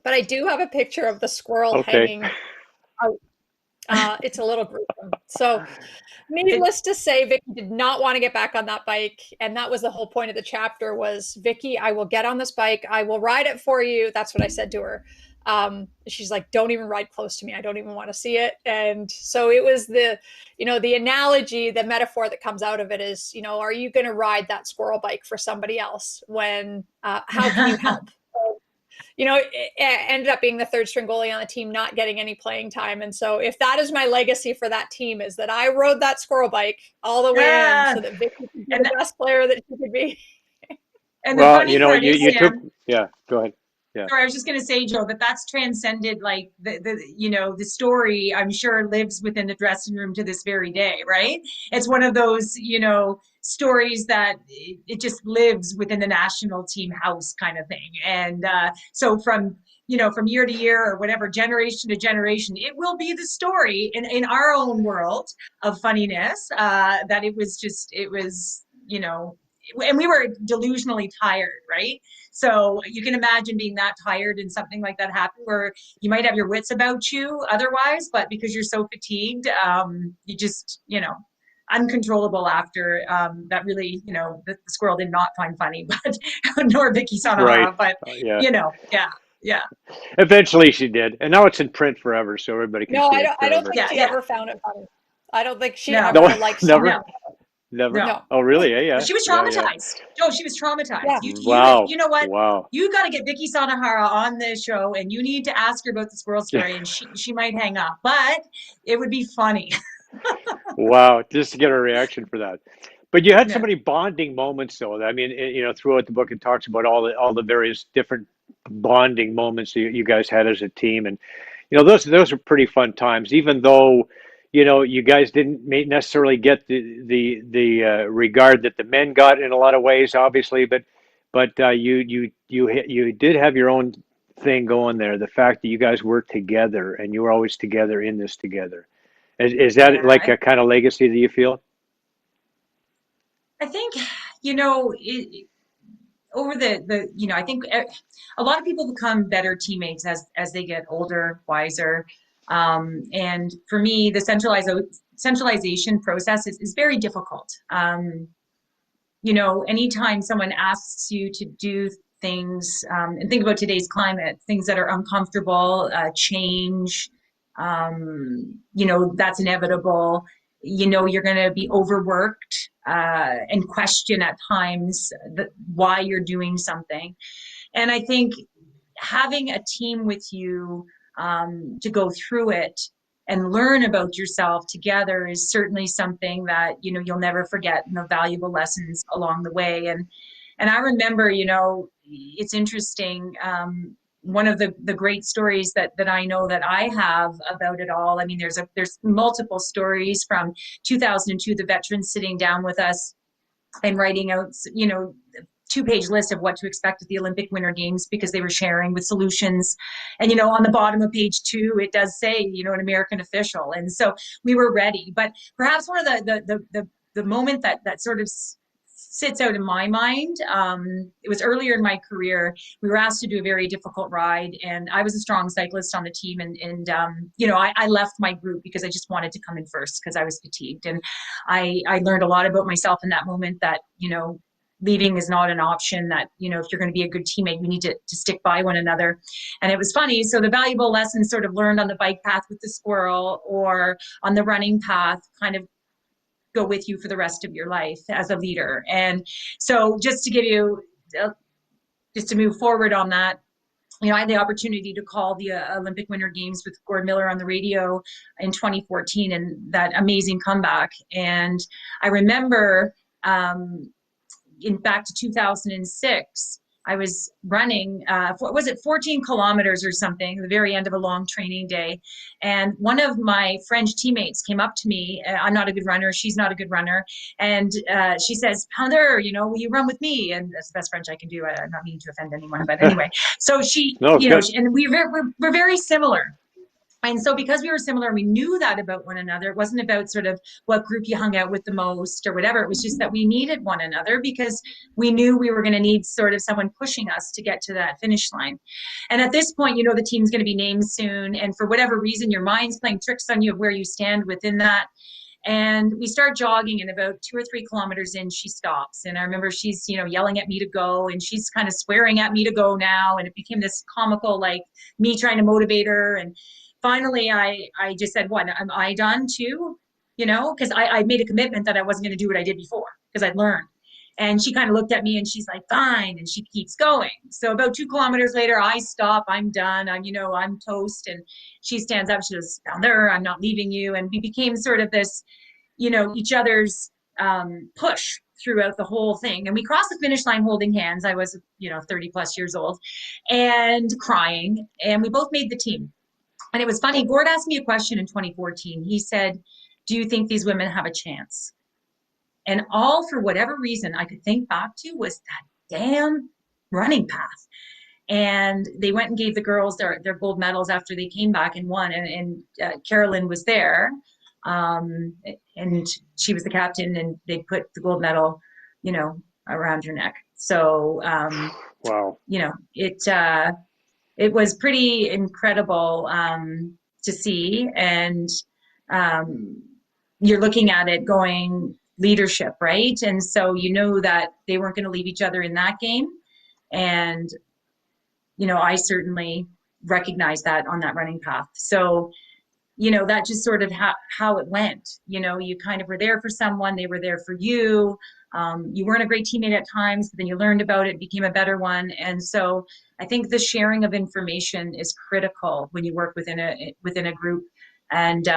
C: but I do have a picture of the squirrel hanging out. It's a little gruesome. So needless to say, Vicky did not want to get back on that bike. And that was the whole point of the chapter was, Vicky, I will get on this bike. I will ride it for you. That's what I said to her. She's like, don't even ride close to me. I don't even want to see it. And so it was the analogy, the metaphor that comes out of it is, are you going to ride that squirrel bike for somebody else when, how can you help? It ended up being the 3rd string goalie on the team, not getting any playing time. And so if that is my legacy for that team, is that I rode that squirrel bike all the way in so that Vicky could be the best player that she could be.
B: And the funny part is,
A: you took,
B: Sam,
A: yeah, go ahead. Yeah.
B: Sorry, I was just going to say, Joe, that's transcended like the story, I'm sure, lives within the dressing room to this very day, right? It's one of those, stories that it just lives within the national team house kind of thing. And so from year to year or whatever, generation to generation, it will be the story in our own world of funniness that it was, and we were delusionally tired, right? So you can imagine being that tired and something like that happen where you might have your wits about you otherwise, but because you're so fatigued, you just, uncontrollable after that really, the squirrel did not find funny, but nor Vicky Sonahara, but yeah.
A: Eventually she did. And now it's in print forever, so everybody can see it forever.
C: I don't think she ever found it funny. I don't think she ever liked
A: never.
C: Sonahara.
A: Never?
B: No.
A: Oh, really? Yeah.
B: She was traumatized. Joe, she was traumatized.
C: Yeah.
A: Wow.
B: You know what?
A: Wow.
B: You got to get Vicky Sonahara on the show, and you need to ask her about the squirrel story, and she might hang up, but it would be funny.
A: Wow, just to get a reaction for that. But you had so many bonding moments, though. I mean, throughout the book, it talks about all the various different bonding moments you guys had as a team, and those are pretty fun times. Even though you guys didn't necessarily get the regard that the men got in a lot of ways, obviously, but you did have your own thing going there. The fact that you guys worked together and you were always together in this together. Is that
B: Yeah,
A: like a kind of legacy that you feel?
B: I think, over I think a lot of people become better teammates as they get older, wiser. And for me, the centralization process is very difficult. Anytime someone asks you to do things, and think about today's climate, things that are uncomfortable, change, that's inevitable. You're going to be overworked, and question at times why you're doing something. And I think having a team with you, to go through it and learn about yourself together is certainly something that you'll never forget, and the valuable lessons along the way. And I remember, it's interesting. One of the great stories that I know that I have about it all. I mean, there's multiple stories from 2002, the veterans sitting down with us and writing out, 2-page list of what to expect at the Olympic Winter Games, because they were sharing with solutions. And, on the bottom of page 2, it does say, an American official. And so we were ready. But perhaps one of the moment that sort of sits out in my mind, it was earlier in my career. We were asked to do a very difficult ride, and I was a strong cyclist on the team, and I left my group because I just wanted to come in first because I was fatigued. And I learned a lot about myself in that moment, that leaving is not an option, that if you're going to be a good teammate, you need to stick by one another. And it was funny, so the valuable lessons sort of learned on the bike path with the squirrel or on the running path kind of go with you for the rest of your life as a leader. And so just to give you just to move forward on that, I had the opportunity to call the Olympic Winter Games with Gord Miller on the radio in 2014, and that amazing comeback. And I remember, back to 2006, I was running, was it 14 kilometers or something, the very end of a long training day. And one of my French teammates came up to me. I'm not a good runner. She's not a good runner. And she says, Pounder, will you run with me? And that's the best French I can do. I'm not meaning to offend anyone, but anyway. So she,
A: No,
B: and we're very similar. And so because we were similar, we knew that about one another. It wasn't about sort of what group you hung out with the most or whatever. It was just that we needed one another, because we knew we were going to need sort of someone pushing us to get to that finish line. And at this point, the team's going to be named soon. And for whatever reason, your mind's playing tricks on you of where you stand within that. And we start jogging, and about 2 or 3 kilometers in, she stops. And I remember she's, yelling at me to go, and she's kind of swearing at me to go now. And it became this comical, like me trying to motivate her. And finally, I just said, what, am I done too? Because I made a commitment that I wasn't going to do what I did before, because I'd learned. And she kind of looked at me and she's like, fine. And she keeps going. So about 2 kilometers later, I stop. I'm done. I'm toast. And she stands up. She goes, Pounder, I'm not leaving you. And we became sort of this, each other's push throughout the whole thing. And we crossed the finish line holding hands. I was, 30 plus years old and crying. And we both made the team. And it was funny. Gord asked me a question in 2014. He said, do you think these women have a chance? And all, for whatever reason, I could think back to was that damn running path. And they went and gave the girls their gold medals after they came back and won. And Carolyn was there. And she was the captain, and they put the gold medal, around her neck. So,
A: wow.
B: It was pretty incredible to see. And you're looking at it going, leadership, right? And so that they weren't going to leave each other in that game. And, I certainly recognized that on that running path. So, that just sort of how it went. You kind of were there for someone, they were there for you. You weren't a great teammate at times, but then you learned about it, became a better one. And so I think the sharing of information is critical when you work within a group. and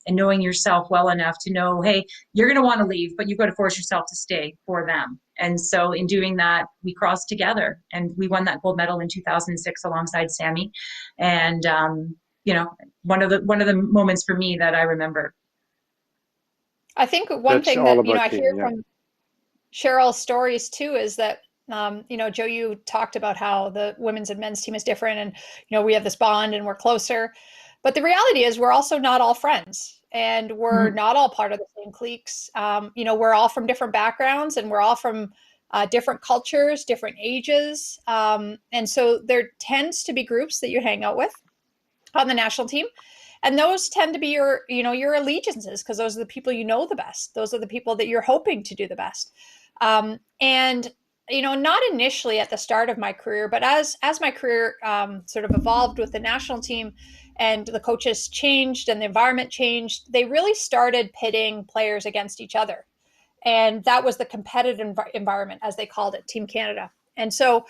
B: knowing yourself well enough to know, hey, you're going to want to leave, but you've got to force yourself to stay for them. And so in doing that, we crossed together, and we won that gold medal in 2006 alongside Sami. And you know, one of the moments for me that I remember.
C: I think one thing that I hear from Cheryl's stories too is that Joe, you talked about how the women's and men's team is different, and we have this bond and we're closer. But the reality is we're also not all friends, and we're not all part of the same cliques. We're all from different backgrounds, and we're all from different cultures, different ages. And so there tends to be groups that you hang out with on the national team. And those tend to be your allegiances, because those are the people you know the best. Those are the people that you're hoping to do the best. And not initially at the start of my career, but as my career sort of evolved with the national team, and the coaches changed and the environment changed, they really started pitting players against each other. And that was the competitive environment, as they called it, Team Canada. And so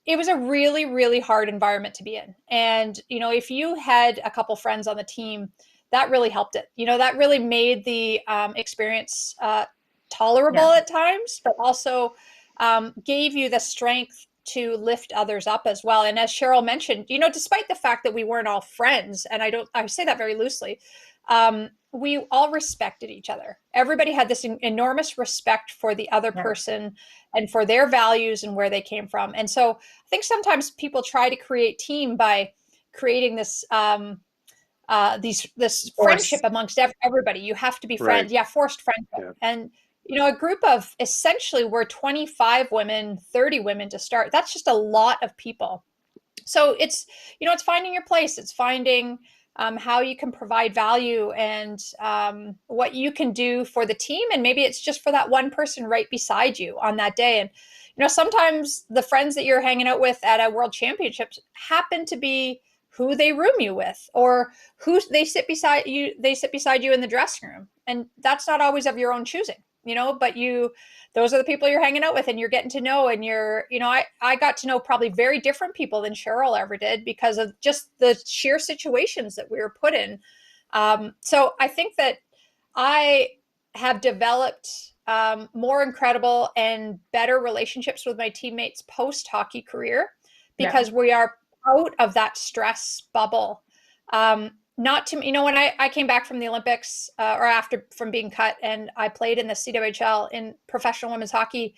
C: it was a really, really hard environment to be in. And, if you had a couple friends on the team, that really helped it. That really made the experience tolerable at times, but also gave you the strength to lift others up as well. And as Cheryl mentioned, despite the fact that we weren't all friends, and I say that very loosely, we all respected each other. Everybody had this enormous respect for the other person and for their values and where they came from. And so I think sometimes people try to create team by creating this this friendship amongst everybody. You have to be friends. Yeah, forced friendship. Yeah. And a group of essentially we're 25 women, 30 women to start. That's just a lot of people. So it's it's finding your place. It's finding how you can provide value and what you can do for the team. And maybe it's just for that one person right beside you on that day. And, sometimes the friends that you're hanging out with at a world championships happen to be who they room you with, or who they sit beside you in the dressing room. And that's not always of your own choosing, but those are the people you're hanging out with, and you're getting to know. And I got to know probably very different people than Cheryl ever did, because of just the sheer situations that we were put in. So I think that I have developed more incredible and better relationships with my teammates post-hockey career, because we are out of that stress bubble. Not to, when I came back from the Olympics from being cut, and I played in the CWHL in professional women's hockey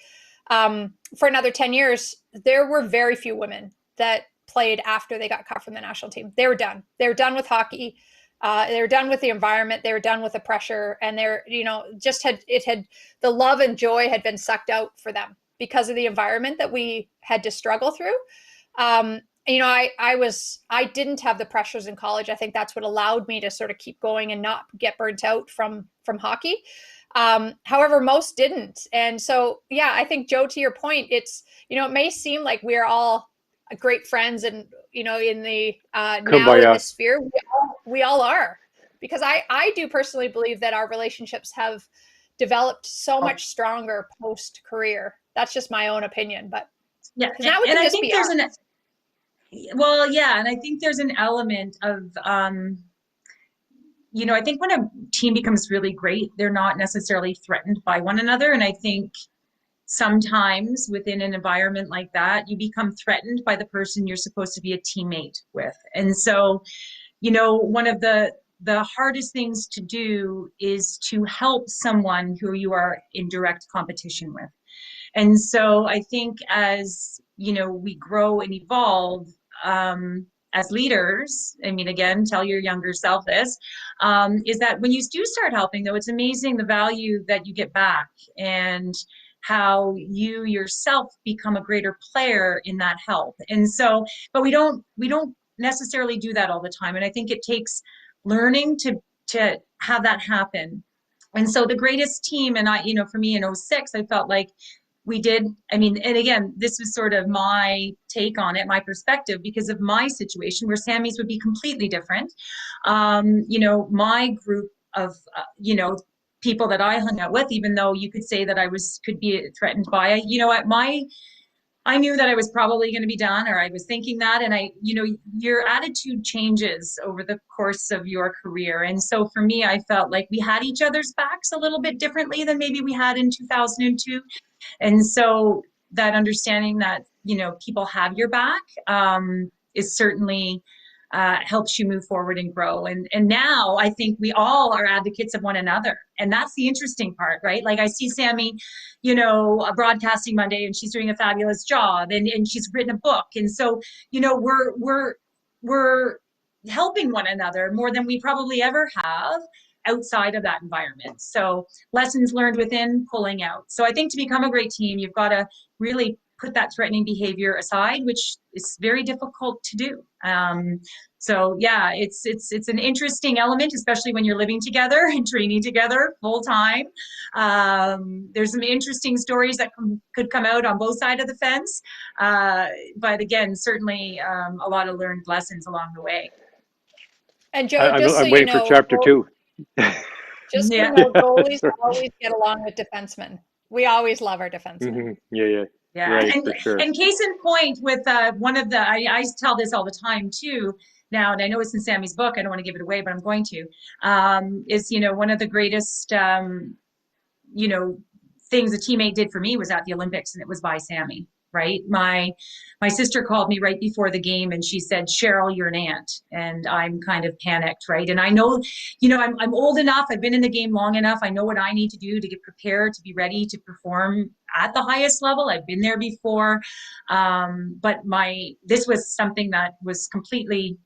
C: for another 10 years, there were very few women that played after they got cut from the national team. They were done. They were done with hockey. They were done with the environment. They were done with the pressure, and the love and joy had been sucked out for them because of the environment that we had to struggle through. I didn't have the pressures in college. I think that's what allowed me to sort of keep going and not get burnt out from hockey. However, most didn't. And so, I think, Joe, to your point, it's, it may seem like we're all great friends and, in the, now in the sphere, we all are, because I do personally believe that our relationships have developed so much stronger post career. That's just my own opinion, but
B: now and I think there's and I think there's an element of, I think when a team becomes really great, they're not necessarily threatened by one another. And I think sometimes within an environment like that, you become threatened by the person you're supposed to be a teammate with. And so, one of the hardest things to do is to help someone who you are in direct competition with. And so I think as, we grow and evolve as leaders, again, tell your younger self this, is that when you do start helping, though, it's amazing the value that you get back and how you yourself become a greater player in that help. And so, but we don't necessarily do that all the time. And I think it takes learning to have that happen. And so the greatest team, and for me in 2006, I felt like we did, and again, this was sort of my take on it, my perspective, because of my situation where Sami's would be completely different. My group of, people that I hung out with, even though you could say that I could be threatened by, I knew that I was probably going to be done, or I was thinking that. And your attitude changes over the course of your career. And so for me, I felt like we had each other's backs a little bit differently than maybe we had in 2002. And so that understanding that, people have your back is certainly helps you move forward and grow. And now I think we all are advocates of one another. And that's the interesting part, right? Like I see Sammy, broadcasting Monday, and she's doing a fabulous job, and she's written a book. And so, we're helping one another more than we probably ever have outside of that environment. So lessons learned within, pulling out. So I think to become a great team, you've got to really put that threatening behavior aside, which is very difficult to do. So yeah, it's an interesting element, especially when you're living together and training together full time. There's some interesting stories that could come out on both sides of the fence. But again, certainly a lot of learned lessons along the way.
C: And Joe,
A: I'm waiting for chapter 2.
C: Just so you know, goalies always get along with defensemen. We always love our defensemen.
A: Yeah. Right, for sure.
B: And case in point with one of the, I tell this all the time too now, and I know it's in Sammy's book, I don't want to give it away, but I'm going to, is, one of the greatest, things a teammate did for me was at the Olympics, and it was by Sammy. Right. My sister called me right before the game, and she said, "Cheryl, you're an aunt." And I'm kind of panicked. Right. And I know, I'm old enough. I've been in the game long enough. I know what I need to do to get prepared, to be ready to perform at the highest level. I've been there before. But this was something that was completely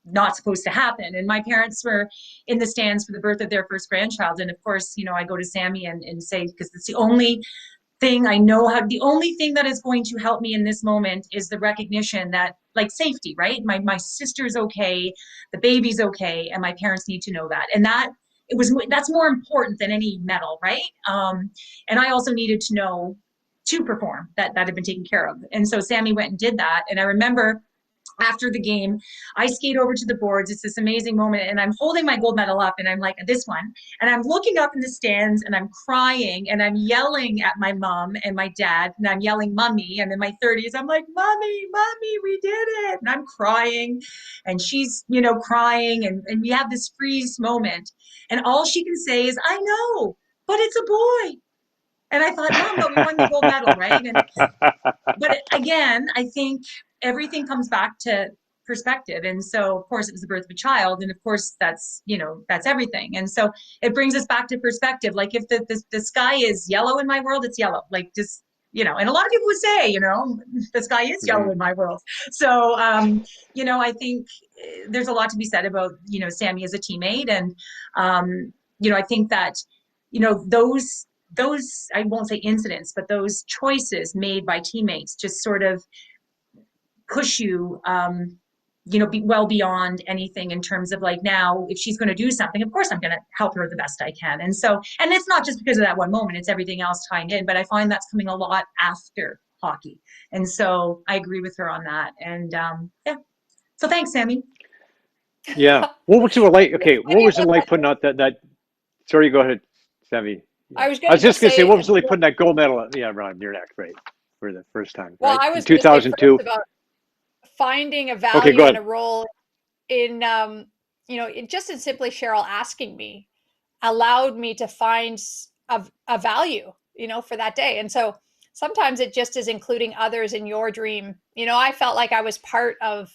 B: not supposed to happen. And my parents were in the stands for the birth of their first grandchild. And of course, I go to Sammy and say, because it's the only thing I know how, the only thing that is going to help me in this moment is the recognition that, like, safety, right? My sister's okay, the baby's okay, and my parents need to know that. And that's more important than any medal, right? And I also needed to know to perform that had been taken care of. And so Sammy went and did that. And I remember after the game, I skate over to the boards. It's this amazing moment. And I'm holding my gold medal up, and I'm like, this one. And I'm looking up in the stands, and I'm crying, and I'm yelling at my mom and my dad, and I'm yelling, "Mommy." I'm in my 30s. I'm like, "Mommy, we did it." And I'm crying, and she's, crying. And we have this freeze moment. And all she can say is, "I know, but it's a boy." And I thought, Mom, but we won the gold medal, right? But again, I think everything comes back to perspective. And so, of course, it was the birth of a child. And of course, that's everything. And so it brings us back to perspective. Like, if the sky is yellow in my world, it's yellow. Like, just, and a lot of people would say, the sky is yellow in my world. So, I think there's a lot to be said about, Sammy as a teammate. And, I think that, those, I won't say incidents, but those choices made by teammates just sort of push you, be well beyond anything in terms of, like, now, if she's going to do something, of course I'm going to help her the best I can. And so, and it's not just because of that one moment, it's everything else tying in, but I find that's coming a lot after hockey. And so I agree with her on that. And yeah. So thanks, Sammy.
A: Yeah. What was it like? Okay. What was it like putting out that, sorry, go ahead, Sammy.
C: I was
A: just going to say, what was it like putting that gold medal around your neck, right, for the first time?
C: Well,
A: right?
C: I was
A: in 2002.
C: about finding a value in a role in, just in simply Cheryl asking me allowed me to find a value, for that day. And so sometimes it just is including others in your dream. I felt like I was part of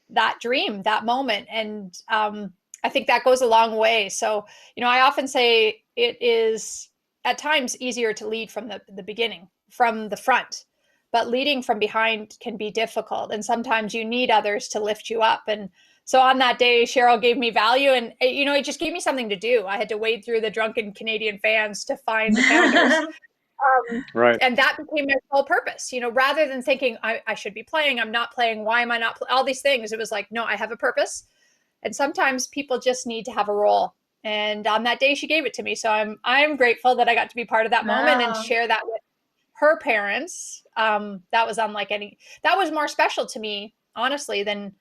C: that dream, that moment. And I think that goes a long way. So, I often say it is at times easier to lead from the beginning, from the front, but leading from behind can be difficult. And sometimes you need others to lift you up. And so on that day, Cheryl gave me value, and, it just gave me something to do. I had to wade through the drunken Canadian fans to find the founders.
A: Right.
C: And that became my whole purpose, rather than thinking I should be playing, I'm not playing, why am I not all these things? It was like, no, I have a purpose. And sometimes people just need to have a role. And on that day, she gave it to me. So I'm grateful that I got to be part of that moment and share that with her parents. That was unlike that was more special to me, honestly, than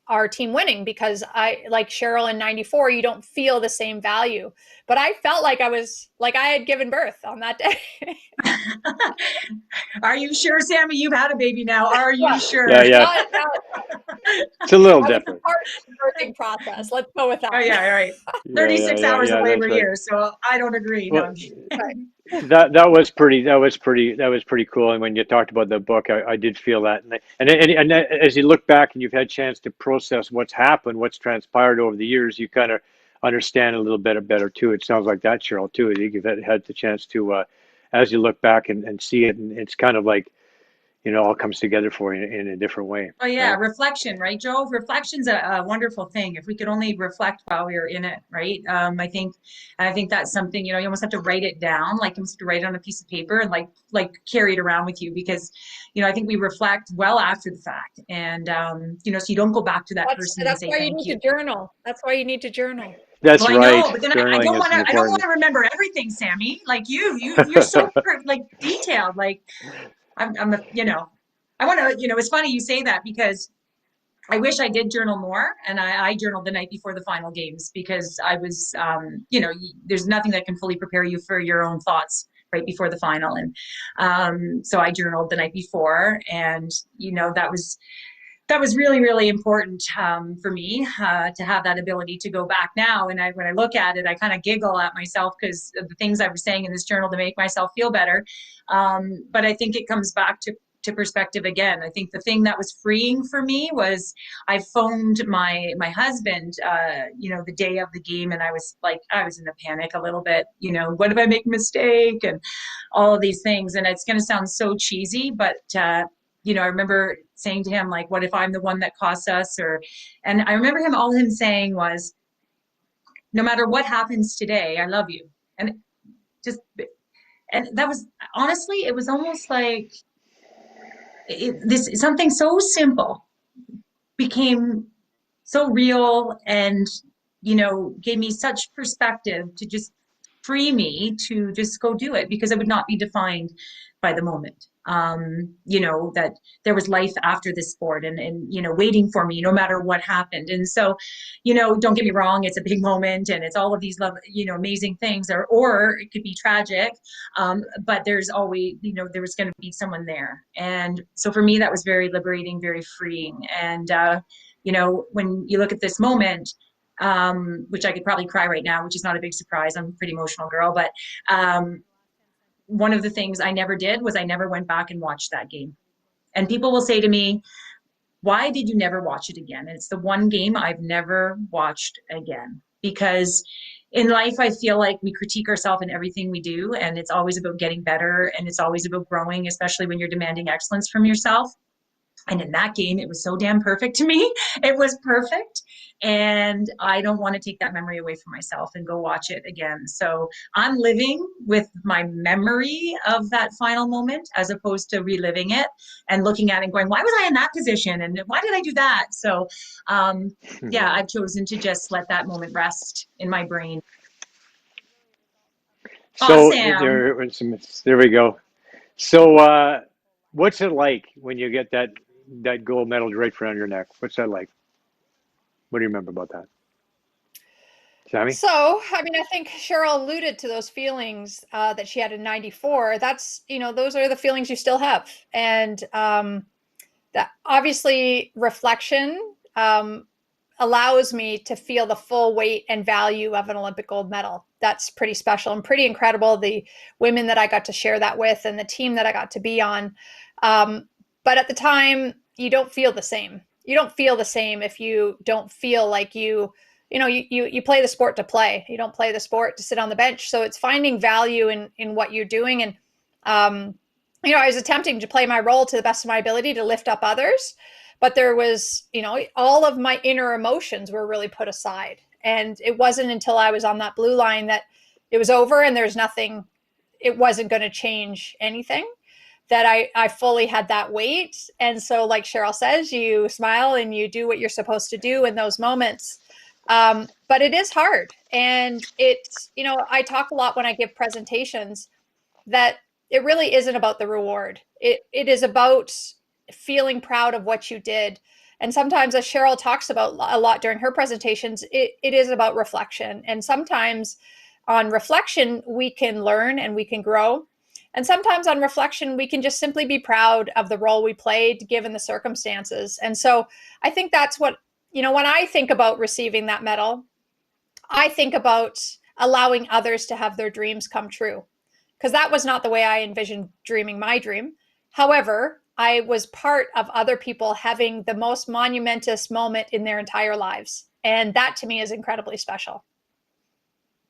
C: our team winning, because I, like Cheryl in 94, you don't feel the same value. But I felt like I had given birth on that day.
B: Are you sure, Sammy? You've had a baby now. Are you sure?
A: Yeah. It's a little different.
C: Part of the birthing process. Let's go with that.
B: Oh yeah, all right. 36 hours of labor here, so I don't agree.
A: Well,
B: No.
A: that was pretty cool. And when you talked about the book, I did feel that. And as you look back and you've had a chance to process what's happened, what's transpired over the years, you kind of understand a little bit better too. It sounds like that, Cheryl, too. You've had the chance to, as you look back and see it, and it's kind of like, all comes together for you in a different way.
B: Oh yeah,
A: right?
B: reflection, right, Joe? Reflection's a wonderful thing. If we could only reflect while we were in it, right? I think that's something, you almost have to write it down, like you almost have to write it on a piece of paper and like carry it around with you, because, I think we reflect well after the fact, and so you don't go back to that person and say
C: that's why you
B: thank
C: need
B: you.
C: to journal. That's why you need to journal.
A: That's
B: Well, I
A: right.
B: know, but then I
A: Journaling
B: don't
A: is
B: want to. I don't want
A: important.
B: to remember everything, Sammy. Like you're so like detailed. Like I'm I want to. It's funny you say that, because I wish I did journal more, and I journaled the night before the final games, because I was, there's nothing that can fully prepare you for your own thoughts right before the final, and so I journaled the night before, and that was really, really important for me to have that ability to go back now. And when I look at it, I kind of giggle at myself because of the things I was saying in this journal to make myself feel better. But I think it comes back to perspective again. I think the thing that was freeing for me was I phoned my husband, the day of the game, and I was in a panic a little bit. What if I make a mistake and all of these things? And it's going to sound so cheesy, but I remember saying to him, like, what if I'm the one that costs us? And I remember all him saying was, no matter what happens today, I love you. And that was, honestly, it was almost like something so simple became so real, and, gave me such perspective to just free me to just go do it, because I would not be defined by the moment. That there was life after the sport, and waiting for me no matter what happened. And so, don't get me wrong, it's a big moment, and it's all of these amazing things, or it could be tragic. But there's always, there was going to be someone there. And so for me, that was very liberating, very freeing. And when you look at this moment, which I could probably cry right now, which is not a big surprise. I'm a pretty emotional girl, but one of the things I never did was I never went back and watched that game. And people will say to me, why did you never watch it again? And it's the one game I've never watched again, because in life, I feel like we critique ourselves in everything we do, and it's always about getting better, and it's always about growing, especially when you're demanding excellence from yourself. And in that game, it was so damn perfect to me. It was perfect. And I don't want to take that memory away from myself and go watch it again. So I'm living with my memory of that final moment, as opposed to reliving it and looking at it and going, why was I in that position? And why did I do that? So, I've chosen to just let that moment rest in my brain.
A: So
B: Awesome.
A: there we go. So what's it like when you get that gold medal right around your neck? What's that like? What do you remember about that, Sammy?
C: So, I think Cheryl alluded to those feelings that she had in 94. That's, those are the feelings you still have. And that obviously reflection allows me to feel the full weight and value of an Olympic gold medal. That's pretty special and pretty incredible. The women that I got to share that with, and the team that I got to be on. But at the time, you don't feel the same. You don't feel the same if you don't feel like you play the sport to play. You don't play the sport to sit on the bench. So it's finding value in what you're doing. And, I was attempting to play my role to the best of my ability to lift up others. But there was, all of my inner emotions were really put aside. And it wasn't until I was on that blue line that it was over, and there's nothing, it wasn't going to change anything, that I fully had that weight. And so, like Cheryl says, you smile and you do what you're supposed to do in those moments. But it is hard. And I talk a lot when I give presentations that it really isn't about the reward. It is about feeling proud of what you did And sometimes, as Cheryl talks about a lot during her presentations, it is about reflection. And sometimes on reflection, we can learn and we can grow. And sometimes on reflection, we can just simply be proud of the role we played given the circumstances. And so I think that's what, when I think about receiving that medal, I think about allowing others to have their dreams come true, because that was not the way I envisioned dreaming my dream. However, I was part of other people having the most monumentous moment in their entire lives. And that to me is incredibly special.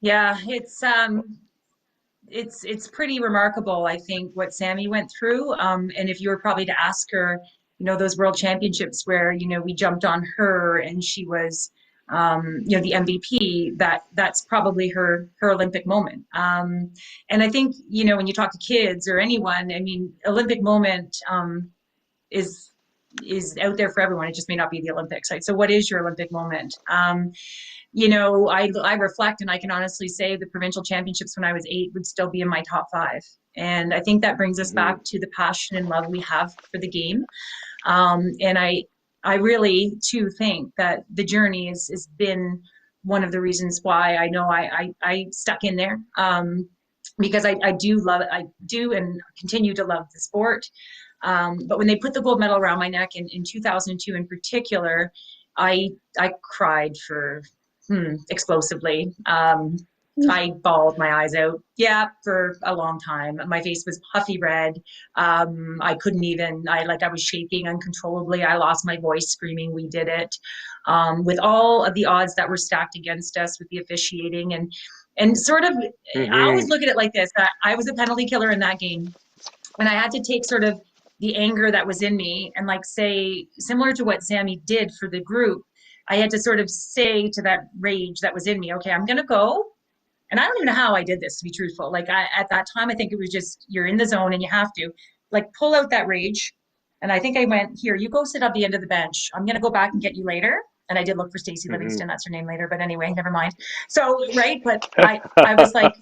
B: Yeah, it's pretty remarkable, I think, what Sami went through. And if you were probably to ask her, those World Championships where, we jumped on her and she was, the MVP, that's probably her Olympic moment. And I think, when you talk to kids or anyone, I mean, Olympic moment is out there for everyone. It just may not be the Olympics, right? So what is your Olympic moment? I reflect and I can honestly say the provincial championships when I was 8 would still be in my top 5. And I think that brings us back to the passion and love we have for the game. And I really too think that the journey has been one of the reasons why I know I stuck in there. Because I do and continue to love the sport. But when they put the gold medal around my neck in 2002 in particular, I cried for explosely. I bawled my eyes out, for a long time. My face was puffy red. I couldn't even, I was shaking uncontrollably. I lost my voice screaming, "We did it." With all of the odds that were stacked against us with the officiating and sort of, I always look at it like this, that I was a penalty killer in that game. And I had to take sort of the anger that was in me and say, similar to what Sami did for the group, I had to sort of say to that rage that was in me, okay, I'm going to go. And I don't even know how I did this, to be truthful. At that time, I think it was just, you're in the zone and you have to pull out that rage. And I think I went, here, you go sit at the end of the bench. I'm going to go back and get you later. And I did look for Stacey Livingston. That's her name later. But anyway, never mind. So, right. But I was like,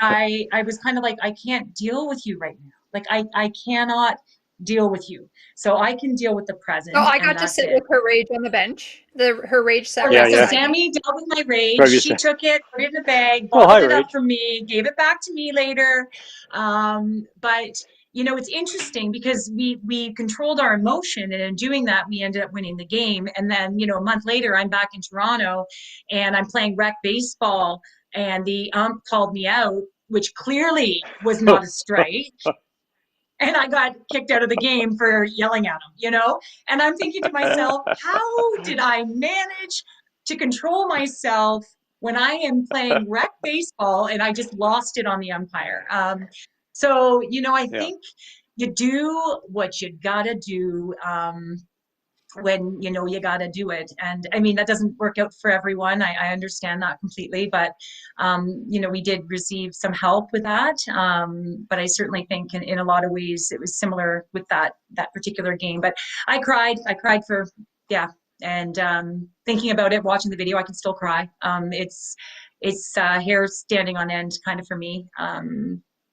B: I was kind of like, I can't deal with you right now. I cannot deal with you. So I can deal with the present.
C: So I got to sit with her rage on the bench. Her rage sat right
B: so
C: beside
B: Sami
C: me.
B: dealt with my rage. She took it, put it in a bag, bottled it up for me, gave it back to me later. But it's interesting because we controlled our emotion, and in doing that, we ended up winning the game. And then, a month later, I'm back in Toronto, and I'm playing rec baseball, and the ump called me out, which clearly was not a strike. And I got kicked out of the game for yelling at him, And I'm thinking to myself, how did I manage to control myself when I am playing rec baseball and I just lost it on the umpire? So, I think you do what you gotta do when you gotta do it. And I mean, that doesn't work out for everyone. I understand that completely, but we did receive some help with that. But I certainly think in a lot of ways it was similar with that particular game. But I cried for and thinking about it, watching the video, I can still cry. It's hair standing on end kind of for me.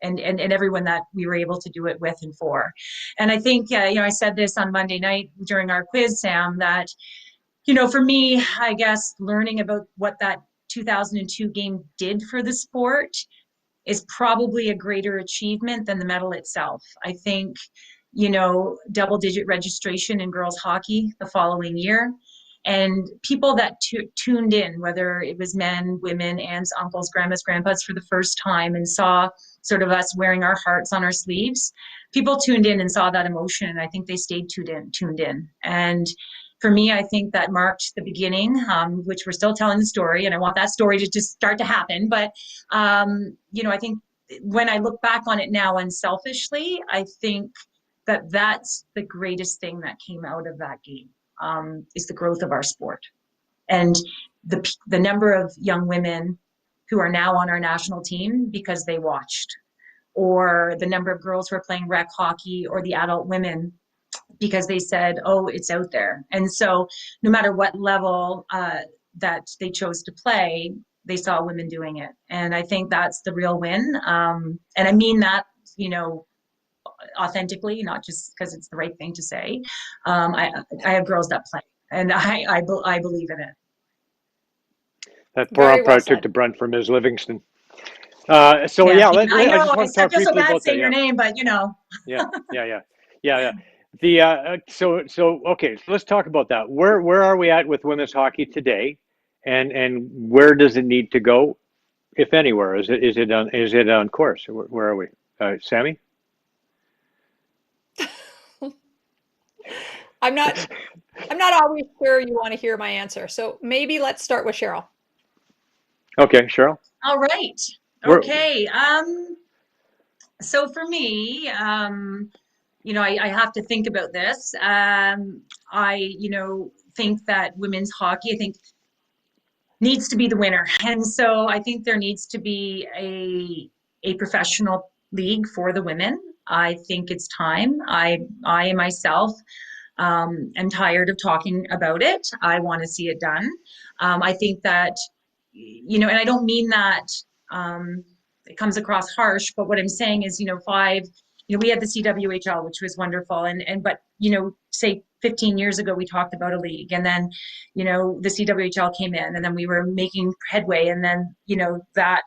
B: And everyone that we were able to do it with and for. And I think, I said this on Monday night during our quiz, Sam, that, for me, I guess learning about what that 2002 game did for the sport is probably a greater achievement than the medal itself. I think, double-digit registration in girls hockey the following year. And people that tuned in, whether it was men, women, aunts, uncles, grandmas, grandpas for the first time and saw sort of us wearing our hearts on our sleeves, people tuned in and saw that emotion. And I think they stayed tuned in. And for me, I think that marked the beginning, which we're still telling the story. And I want that story to just start to happen. But, I think when I look back on it now unselfishly, I think that that's the greatest thing that came out of that game. Is the growth of our sport and the number of young women who are now on our national team because they watched, or the number of girls who are playing rec hockey, or the adult women because they said, oh, it's out there. And so no matter what level that they chose to play, they saw women doing it. And I think that's the real win. And I mean that, authentically, not just because it's the right thing to say. I have girls that play, And I believe in it.
A: That poor umpire took the brunt from Ms. Livingston. I just
B: I
A: want to talk
B: feel so
A: briefly
B: bad
A: about that.
B: saying your name, but you know.
A: Yeah. Okay, so let's talk about that. Where are we at with women's hockey today, and where does it need to go, if anywhere? Is it on course? Where are we, Sami?
C: I'm not always sure you want to hear my answer. So maybe let's start with Cheryl.
A: Okay, Cheryl.
B: All right. Okay. So for me, I have to think about this. I think that women's hockey, I think, needs to be the winner. And so I think there needs to be a professional league for the women. I think it's time. I myself am tired of talking about it. I want to see it done. I think that, and I don't mean that it comes across harsh, but what I'm saying is, we had the CWHL, which was wonderful. But, say 15 years ago, we talked about a league, and then, the CWHL came in, and then we were making headway, and then, that,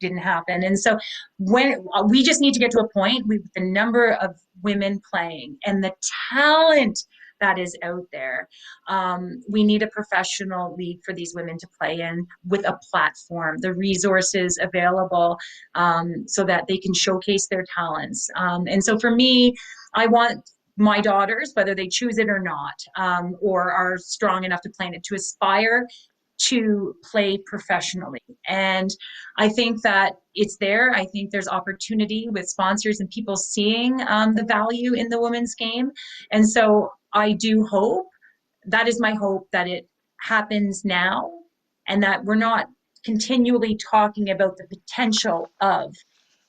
B: didn't happen. And so when we just need to get to a point with the number of women playing and the talent that is out there, we need a professional league for these women to play in with a platform, the resources available, so that they can showcase their talents. And so for me, I want my daughters, whether they choose it or not, or are strong enough to play in it, to aspire to play professionally. And I think that it's there. I think there's opportunity with sponsors and people seeing the value in the women's game. And so I do hope, that is my hope, that it happens now, and that we're not continually talking about the potential of.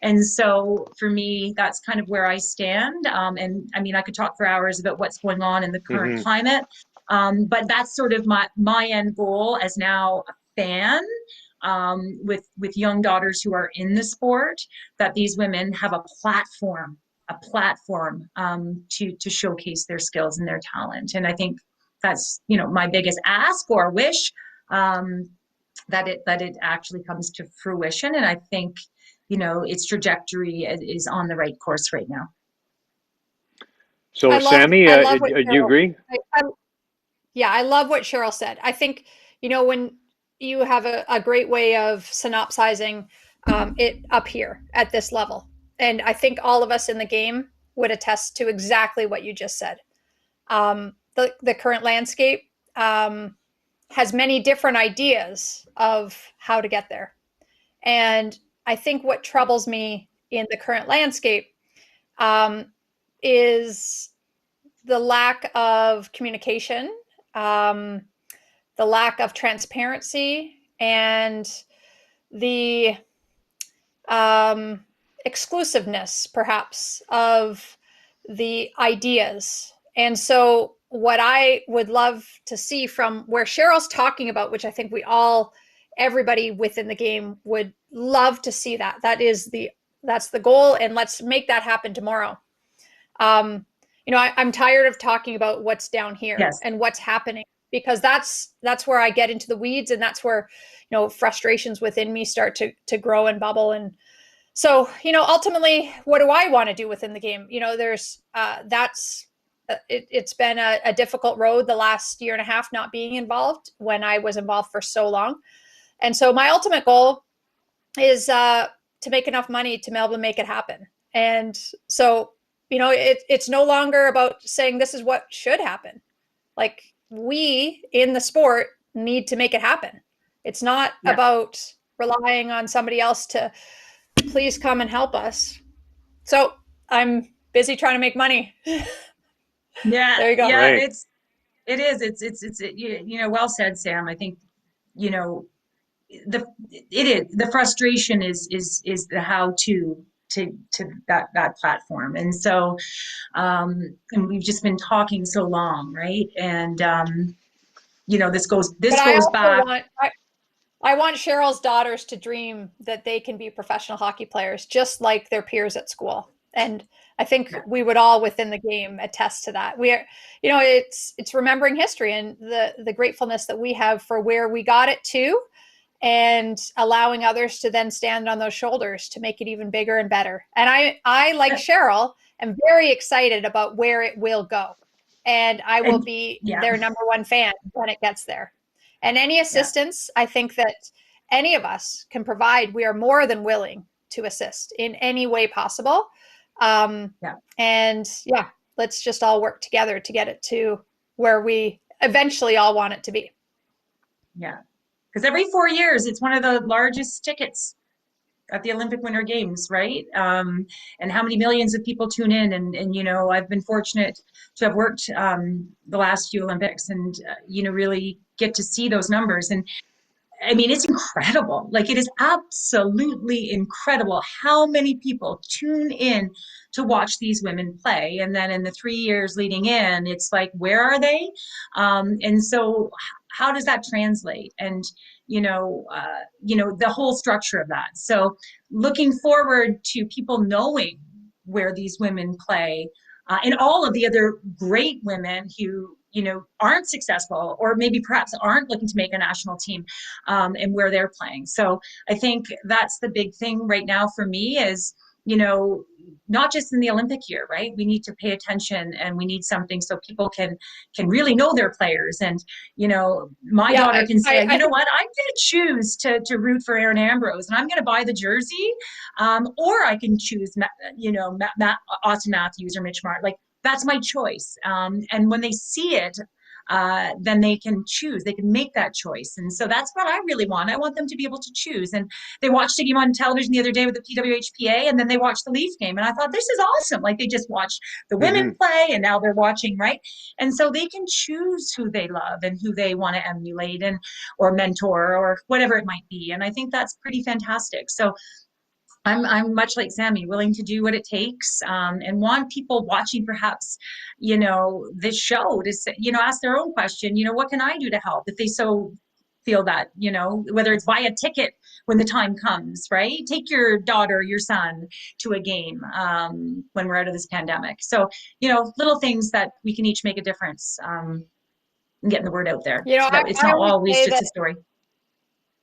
B: And so for me, that's kind of where I stand. And I mean, I could talk for hours about what's going on in the current climate. But that's sort of my end goal as now a fan, with young daughters who are in the sport, that these women have a platform to showcase their skills and their talent. And I think that's, my biggest ask or wish, that it actually comes to fruition. And I think, its trajectory is on the right course right now.
A: So Sami, do you agree?
C: I love what Cheryl said. I think, when you have a great way of synopsizing it up here at this level. And I think all of us in the game would attest to exactly what you just said. The current landscape has many different ideas of how to get there. And I think what troubles me in the current landscape is the lack of communication, the lack of transparency, and the exclusiveness, perhaps, of the ideas. And so what I would love to see from where Cheryl's talking about, which I think everybody within the game would love to see that's the goal, and let's make that happen tomorrow. I'm tired of talking about what's down here.
B: Yes.
C: And what's happening, because that's where I get into the weeds, and that's where, frustrations within me start to grow and bubble. And so, ultimately, what do I want to do within the game? It's been a difficult road the last year and a half not being involved when I was involved for so long. And so my ultimate goal is to make enough money to be able to make it happen. And so, it's no longer about saying this is what should happen. Like, we in the sport need to make it happen. It's not about relying on somebody else to please come and help us. So I'm busy trying to make money.
B: Yeah,
C: there you go.
B: Yeah,
A: right.
B: It's well said, Sam. I think, the frustration is the how to that platform. And so, and we've just been talking so long, right? And this goes back.
C: I want Cheryl's daughters to dream that they can be professional hockey players, just like their peers at school. And I think we would all within the game attest to that. We are, it's remembering history and the gratefulness that we have for where we got it to, and allowing others to then stand on those shoulders to make it even bigger and better. And I like Cheryl, am very excited about where it will go. And I will be their number one fan when it gets there. And any assistance, I think that any of us can provide, we are more than willing to assist in any way possible. And let's just all work together to get it to where we eventually all want it to be.
B: Yeah. Because every 4 years, it's one of the largest tickets at the Olympic Winter Games, right? And how many millions of people tune in. And I've been fortunate to have worked the last few Olympics and, really get to see those numbers. And I mean, it's incredible. Like, it is absolutely incredible how many people tune in to watch these women play. And then in the 3 years leading in, it's like, where are they? And so how does that translate? And, the whole structure of that. So looking forward to people knowing where these women play, and all of the other great women who, aren't successful or maybe perhaps aren't looking to make a national team, and where they're playing. So I think that's the big thing right now for me is, not just in the Olympic year, right? We need to pay attention and we need something so people can really know their players. And, my daughter can say, you know what, I'm going to choose to root for Erin Ambrose and I'm going to buy the jersey. Or I can choose, Austin Matthews or Mitch Martin. Like, that's my choice. And when they see it, then they can choose. They can make that choice. And so that's what I really want. I want them to be able to choose. And they watched a game on television the other day with the PWHPA, and then they watched the Leaf game. And I thought, this is awesome. Like, they just watched the women play, and now they're watching, right? And so they can choose who they love and who they want to emulate and or mentor or whatever it might be. And I think that's pretty fantastic. So I'm much like Sami, willing to do what it takes, and want people watching perhaps, this show to say, ask their own question, what can I do to help if they so feel that, whether it's buy a ticket when the time comes, right? Take your daughter, your son to a game when we're out of this pandemic. So, little things that we can each make a difference in getting the word out there. So that it's not always just a story.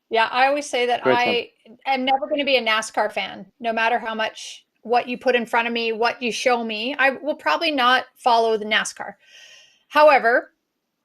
C: Yeah, I always say that I am never going to be a NASCAR fan, no matter how much what you put in front of me, what you show me. I will probably not follow the NASCAR. However,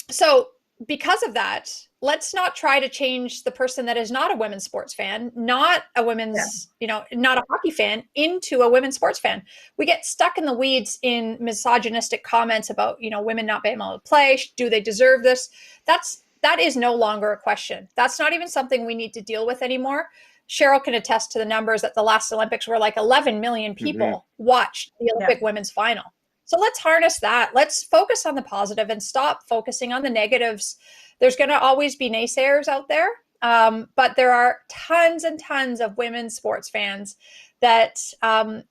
C: so because of that, let's not try to change the person that is not a women's sports fan, not a women's, not a hockey fan, into a women's sports fan. We get stuck in the weeds in misogynistic comments about, women not being able to play. Do they deserve this? That is no longer a question. That's not even something we need to deal with anymore. Cheryl can attest to the numbers at the last Olympics where like 11 million people watched the Olympic women's final. So let's harness that. Let's focus on the positive and stop focusing on the negatives. There's going to always be naysayers out there, but there are tons and tons of women's sports fans that,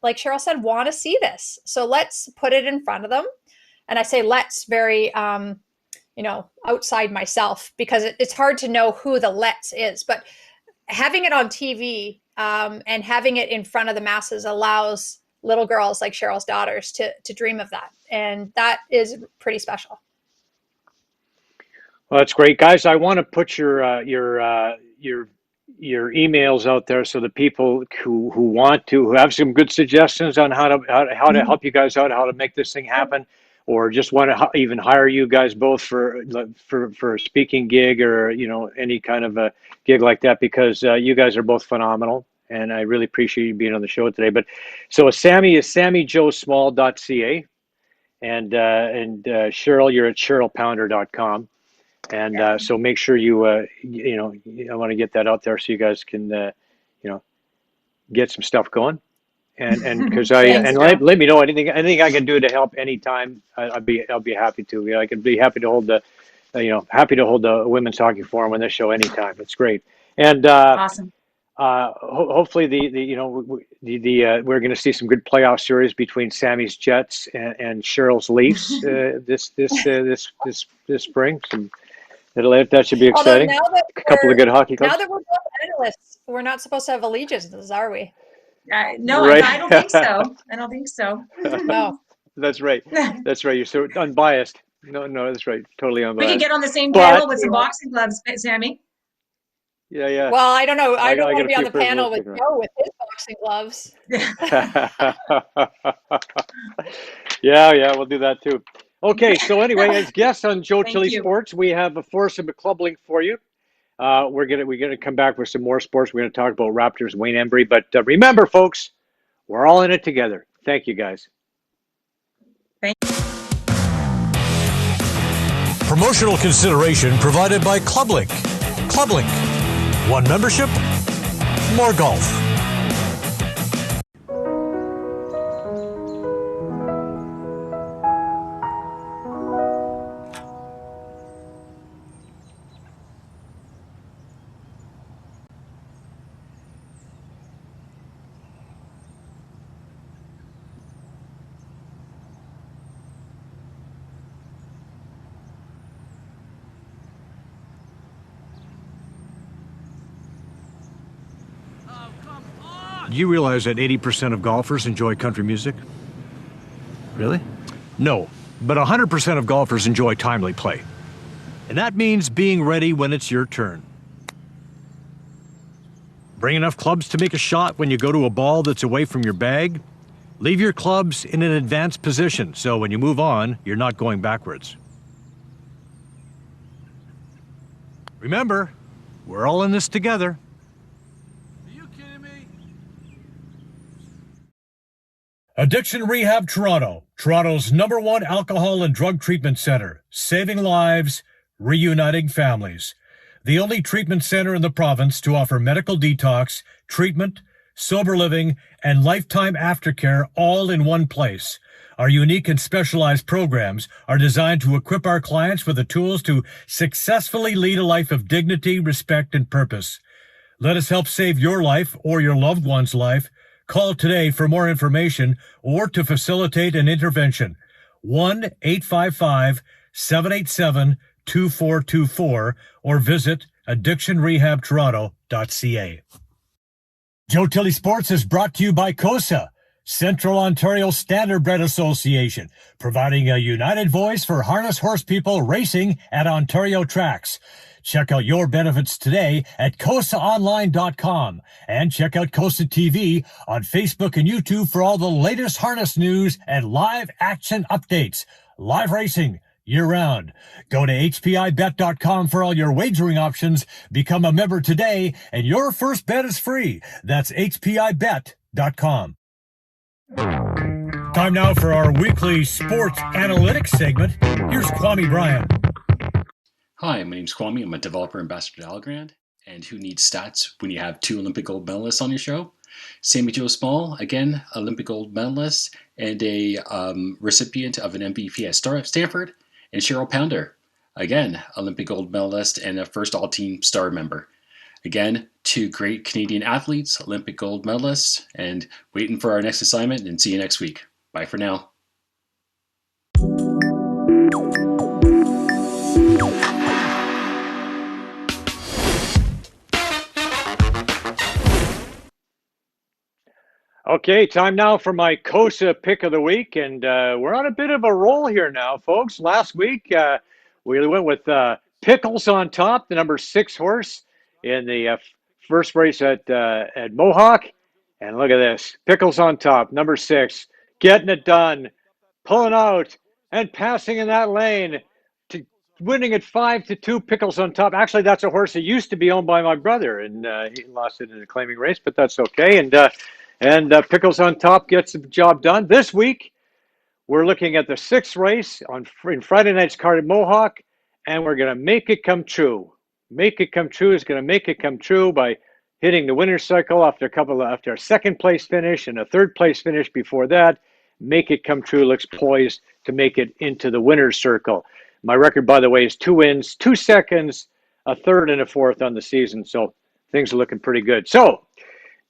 C: like Cheryl said, want to see this. So let's put it in front of them. And I say let's very outside myself, because it's hard to know who the let's is, but having it on TV and having it in front of the masses allows little girls like Cheryl's daughters to dream of that. And that is pretty special.
A: Well, that's great, guys. I want to put your emails out there so the people who have some good suggestions on how to help you guys out, how to make this thing happen, or just want to even hire you guys both for a speaking gig or any kind of a gig like that, because you guys are both phenomenal, and I really appreciate you being on the show today. But so Sami is SamiJoSmall.ca, and Cheryl, you're at CherylPounder.com. And so make sure I want to get that out there so you guys can get some stuff going. And because let me know anything I can do to help anytime. I'll be happy to. I can be happy to hold the women's hockey forum on this show anytime. It's great. And
B: awesome.
A: Hopefully we're going to see some good playoff series between Sami's Jets and Cheryl's Leafs this spring. That should be exciting.
C: Now that
A: a couple of good hockey clubs.
C: Now that we're both analysts, we're not supposed to have allegiances, are we?
B: No,
A: Right.
B: I don't think so. I don't think so.
C: No.
A: That's right. That's right. You're so unbiased. No, that's right. Totally
B: We could
A: unbiased.
B: get on the same
A: But
B: panel with some boxing gloves, Sammy.
A: yeah.
C: Well, I don't know. I don't
A: I
C: want
A: got
C: to
A: a
C: be on
A: few
C: the
A: pairs of
C: panel
A: those
C: with
A: kicking
C: Joe with his boxing gloves.
A: around. Yeah, we'll do that too. Okay, so anyway, as guests on Joe
B: Thank
A: Tilley
B: you.
A: Sports, we have a foursome of club link for you. We're gonna come back with some more sports. We're gonna talk about Raptors, Wayne Embry, but remember, folks, we're all in it together. Thank you, guys.
E: Promotional consideration provided by ClubLink. ClubLink. One membership, more golf. Do you realize that 80% of golfers enjoy country music? Really? No, but 100% of golfers enjoy timely play. And that means being ready when it's your turn. Bring enough clubs to make a shot when you go to a ball that's away from your bag. Leave your clubs in an advanced position so when you move on, you're not going backwards. Remember, we're all in this together. Addiction Rehab Toronto, Toronto's #1 alcohol and drug treatment center, saving lives, reuniting families. The only treatment center in the province to offer medical detox, treatment, sober living, and lifetime aftercare all in one place. Our unique and specialized programs are designed to equip our clients with the tools to successfully lead a life of dignity, respect, and purpose. Let us help save your life or your loved one's life. Call today for more information or to facilitate an intervention. 1-855-787-2424 or visit addictionrehabtoronto.ca. Joe Tilley Sports is brought to you by COSA, Central Ontario Standardbred Association, providing a united voice for harness horse people racing at Ontario tracks. Check out your benefits today at COSAonline.com and check out COSA TV on Facebook and YouTube for all the latest harness news and live action updates. Live racing year-round. Go to hpibet.com for all your wagering options. Become a member today and your first bet is free. That's hpibet.com. Time now for our weekly sports analytics segment. Here's Kwame Bryan.
F: Hi, my name's Kwame. I'm a developer ambassador at Algrand. And who needs stats when you have 2 Olympic gold medalists on your show? Sami Jo Small, again, Olympic gold medalist and a recipient of an MVP at Stanford. And Cheryl Pounder, again, Olympic gold medalist and a first all-team star member. Again, 2 great Canadian athletes, Olympic gold medalists, and waiting for our next assignment, and see you next week. Bye for now.
A: Okay, time now for my COSA pick of the week, and we're on a bit of a roll here now, folks. Last week, we went with Pickles on top, the number 6 horse in the first race at Mohawk. And look at this, Pickles on top, number 6, getting it done, pulling out and passing in that lane, to winning at 5-2. Pickles on top. Actually, that's a horse that used to be owned by my brother, and he lost it in a claiming race, but that's okay. And Pickles on top gets the job done. This week, we're looking at the 6th race in Friday night's card at Mohawk, and we're going to make it come true. Make it come true is going to make it come true by hitting the winner's circle after a second place finish and a third place finish before that. Make it come true looks poised to make it into the winner's circle. My record, by the way, is 2 wins, 2 seconds, a third, and a fourth on the season. So things are looking pretty good. So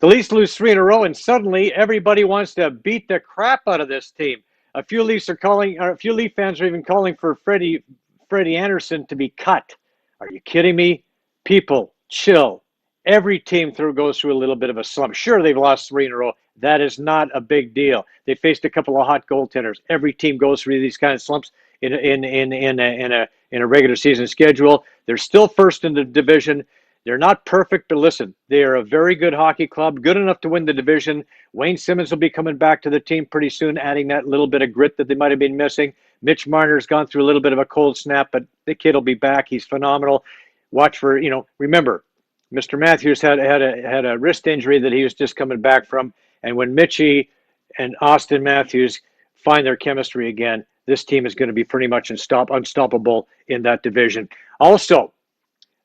A: the Leafs lose 3 in a row, and suddenly everybody wants to beat the crap out of this team. A few Leaf fans are even calling for Freddie Anderson to be cut. Are you kidding me? People, chill. Every team goes through a little bit of a slump. Sure, they've lost 3 in a row. That is not a big deal. They faced a couple of hot goaltenders. Every team goes through these kind of slumps in a regular season schedule. They're still first in the division. They're not perfect, but listen, they are a very good hockey club, good enough to win the division. Wayne Simmonds will be coming back to the team pretty soon, adding that little bit of grit that they might have been missing. Mitch Marner's gone through a little bit of a cold snap, but the kid will be back. He's phenomenal. Watch for, remember, Mr. Matthews had a wrist injury that he was just coming back from. And when Mitchie and Austin Matthews find their chemistry again, this team is going to be pretty much unstoppable in that division. Also,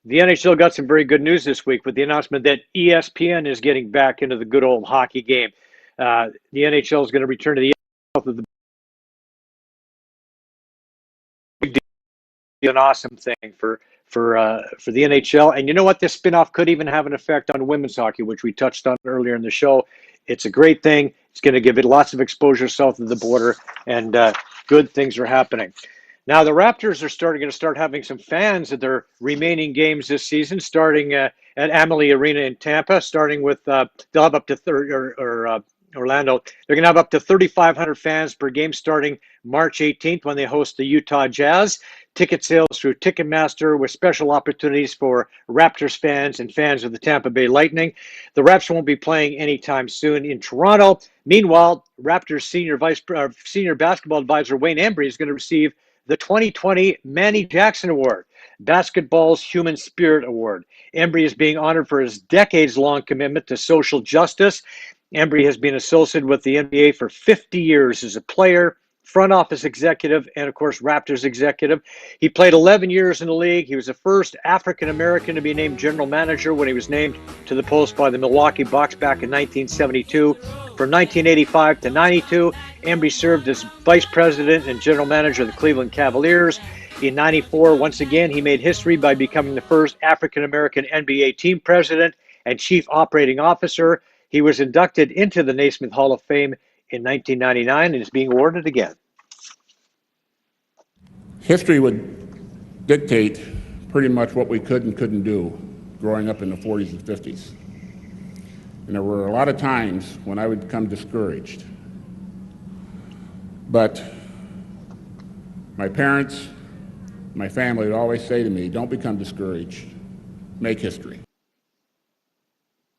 A: the NHL got some very good news this week with the announcement that ESPN is getting back into the good old hockey game. The NHL is going to return to the an awesome thing for the NHL. And you know what? This spinoff could even have an effect on women's hockey, which we touched on earlier in the show. It's a great thing. It's going to give it lots of exposure south of the border, and good things are happening. Now, the Raptors are going to start having some fans at their remaining games this season, starting at Amalie Arena in Tampa, starting with, they'll have up to Orlando. They're going to have up to 3,500 fans per game starting March 18th when they host the Utah Jazz. Ticket sales through Ticketmaster with special opportunities for Raptors fans and fans of the Tampa Bay Lightning. The Raps won't be playing anytime soon in Toronto. Meanwhile, Raptors senior basketball advisor Wayne Embry is going to receive the 2020 Manny Jackson Award, Basketball's Human Spirit Award. Embry is being honored for his decades-long commitment to social justice. Embry has been associated with the NBA for 50 years as a player, front office executive, and of course, Raptors executive. He played 11 years in the league. He was the first African-American to be named general manager when he was named to the post by the Milwaukee Bucks back in 1972. From 1985 to 92, Embry served as vice president and general manager of the Cleveland Cavaliers. In 94, once again, he made history by becoming the first African-American NBA team president and chief operating officer. He was inducted into the Naismith Hall of Fame in 1999 and is being awarded again.
G: History would dictate pretty much what we could and couldn't do growing up in the 40s and 50s. And there were a lot of times when I would become discouraged. But my parents, my family would always say to me, don't become discouraged, make history.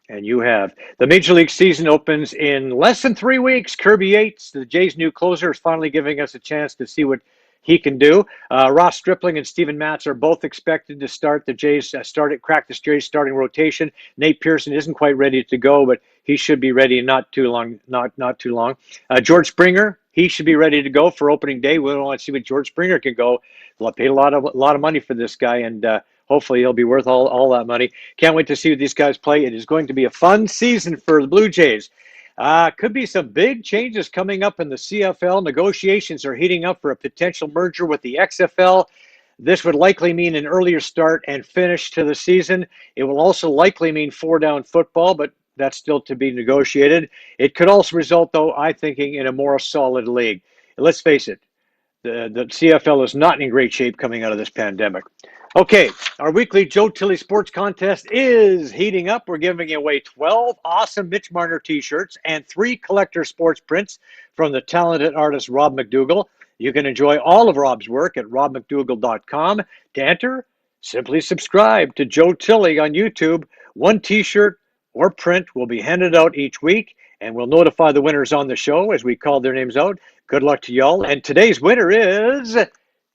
A: And you have. The Major League season opens in less than 3 weeks. Kirby Yates, the Jays' new closer, is finally giving us a chance to see what he can do. Ross Stripling and Steven Matz are both expected to start the Jays, crack the Jays starting rotation. Nate Pearson isn't quite ready to go, but he should be ready in not too long. George Springer, he should be ready to go for opening day. We want to see what George Springer can go. They'll pay a lot of money for this guy, and hopefully he'll be worth all that money. Can't wait to see what these guys play. It is going to be a fun season for the Blue Jays. Could be some big changes coming up in the CFL. Negotiations are heating up for a potential merger with the XFL. This would likely mean an earlier start and finish to the season. It will also likely mean 4-down football, but that's still to be negotiated. It could also result, though, I think, in a more solid league. Let's face it, the CFL is not in great shape coming out of this pandemic. Okay, our weekly Joe Tilley Sports Contest is heating up. We're giving away 12 awesome Mitch Marner t-shirts and 3 collector sports prints from the talented artist Rob McDougall. You can enjoy all of Rob's work at robmcdougall.com. To enter, simply subscribe to Joe Tilley on YouTube. 1 t-shirt or print will be handed out each week, and we'll notify the winners on the show as we call their names out. Good luck to y'all. And today's winner is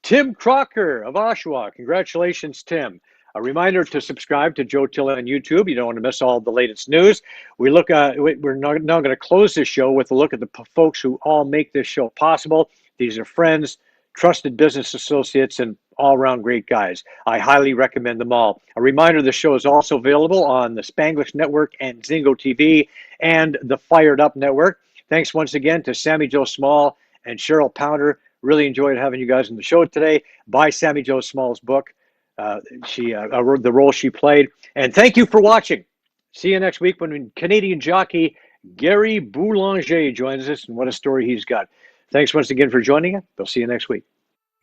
A: Tim Crocker of Oshawa. Congratulations, Tim. A reminder to subscribe to Joe Tilley on YouTube. You don't want to miss all the latest news. We're now going to close this show with a look at the folks who all make this show possible. These are friends, trusted business associates, and all-around great guys. I highly recommend them all. A reminder, the show is also available on the Spanglish Network and Zingo TV and the Fired Up Network. Thanks once again to Sami Jo Small and Cheryl Pounder. Really enjoyed having you guys on the show today. Buy Sami Jo Small's book, the role she played. And thank you for watching. See you next week when Canadian jockey Gary Boulanger joins us, and what a story he's got. Thanks once again for joining us. We'll see you next week.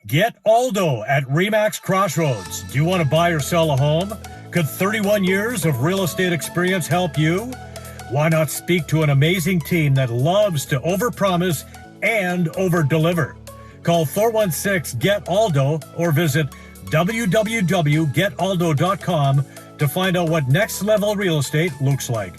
E: Get Aldo at RE/MAX Crossroads. Do you want to buy or sell a home? Could 31 years of real estate experience help you? Why not speak to an amazing team that loves to overpromise and overdeliver? Call 416-GET-ALDO or visit www.getaldo.com to find out what next level real estate looks like.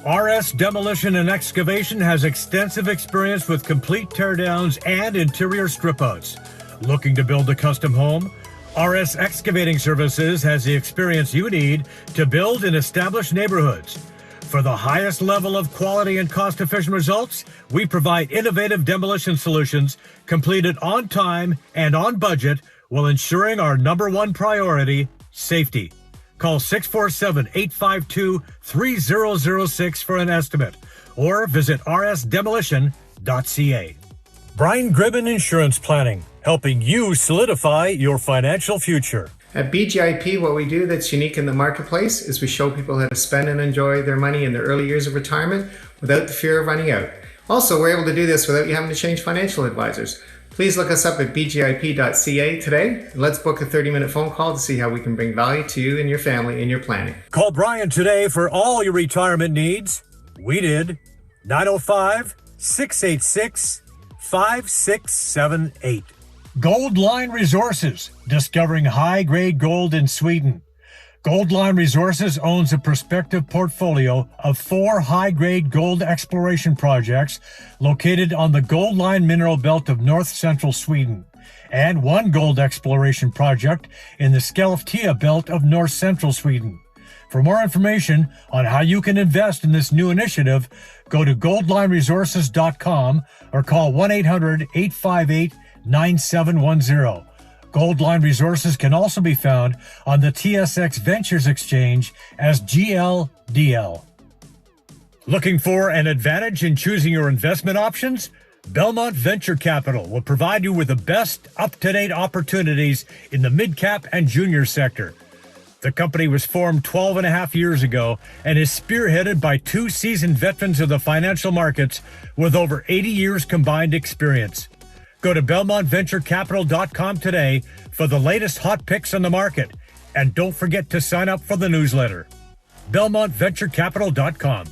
E: RS Demolition and Excavation has extensive experience with complete teardowns and interior strip-outs. Looking to build a custom home? RS Excavating Services has the experience you need to build in established neighborhoods. For the highest level of quality and cost-efficient results, we provide innovative demolition solutions completed on time and on budget while ensuring our number one priority, safety. Call 647-852-3006 for an estimate or visit rsdemolition.ca. Brian Gribben Insurance Planning, helping you solidify your financial future.
H: At BGIP, what we do that's unique in the marketplace is we show people how to spend and enjoy their money in their early years of retirement without the fear of running out. Also, we're able to do this without you having to change financial advisors. Please look us up at bgip.ca today. Let's book a 30-minute phone call to see how we can bring value to you and your family in your planning.
E: Call Brian today for all your retirement needs. We did. 905-686-5678. Gold Line Resources, discovering high-grade gold in Sweden. Gold Line Resources owns a prospective portfolio of 4 high-grade gold exploration projects located on the Gold Line mineral belt of north-central Sweden, and 1 gold exploration project in the Skellefteå belt of north-central Sweden. For more information on how you can invest in this new initiative, go to goldlineresources.com or call 1-800-858-9710. Gold Line Resources can also be found on the TSX Ventures Exchange as GLDL. Looking for an advantage in choosing your investment options? Belmont Venture Capital will provide you with the best up-to-date opportunities in the mid-cap and junior sector. The company was formed 12 and a half years ago and is spearheaded by 2 seasoned veterans of the financial markets with over 80 years combined experience. Go to BelmontVentureCapital.com today for the latest hot picks on the market. And don't forget to sign up for the newsletter. BelmontVentureCapital.com.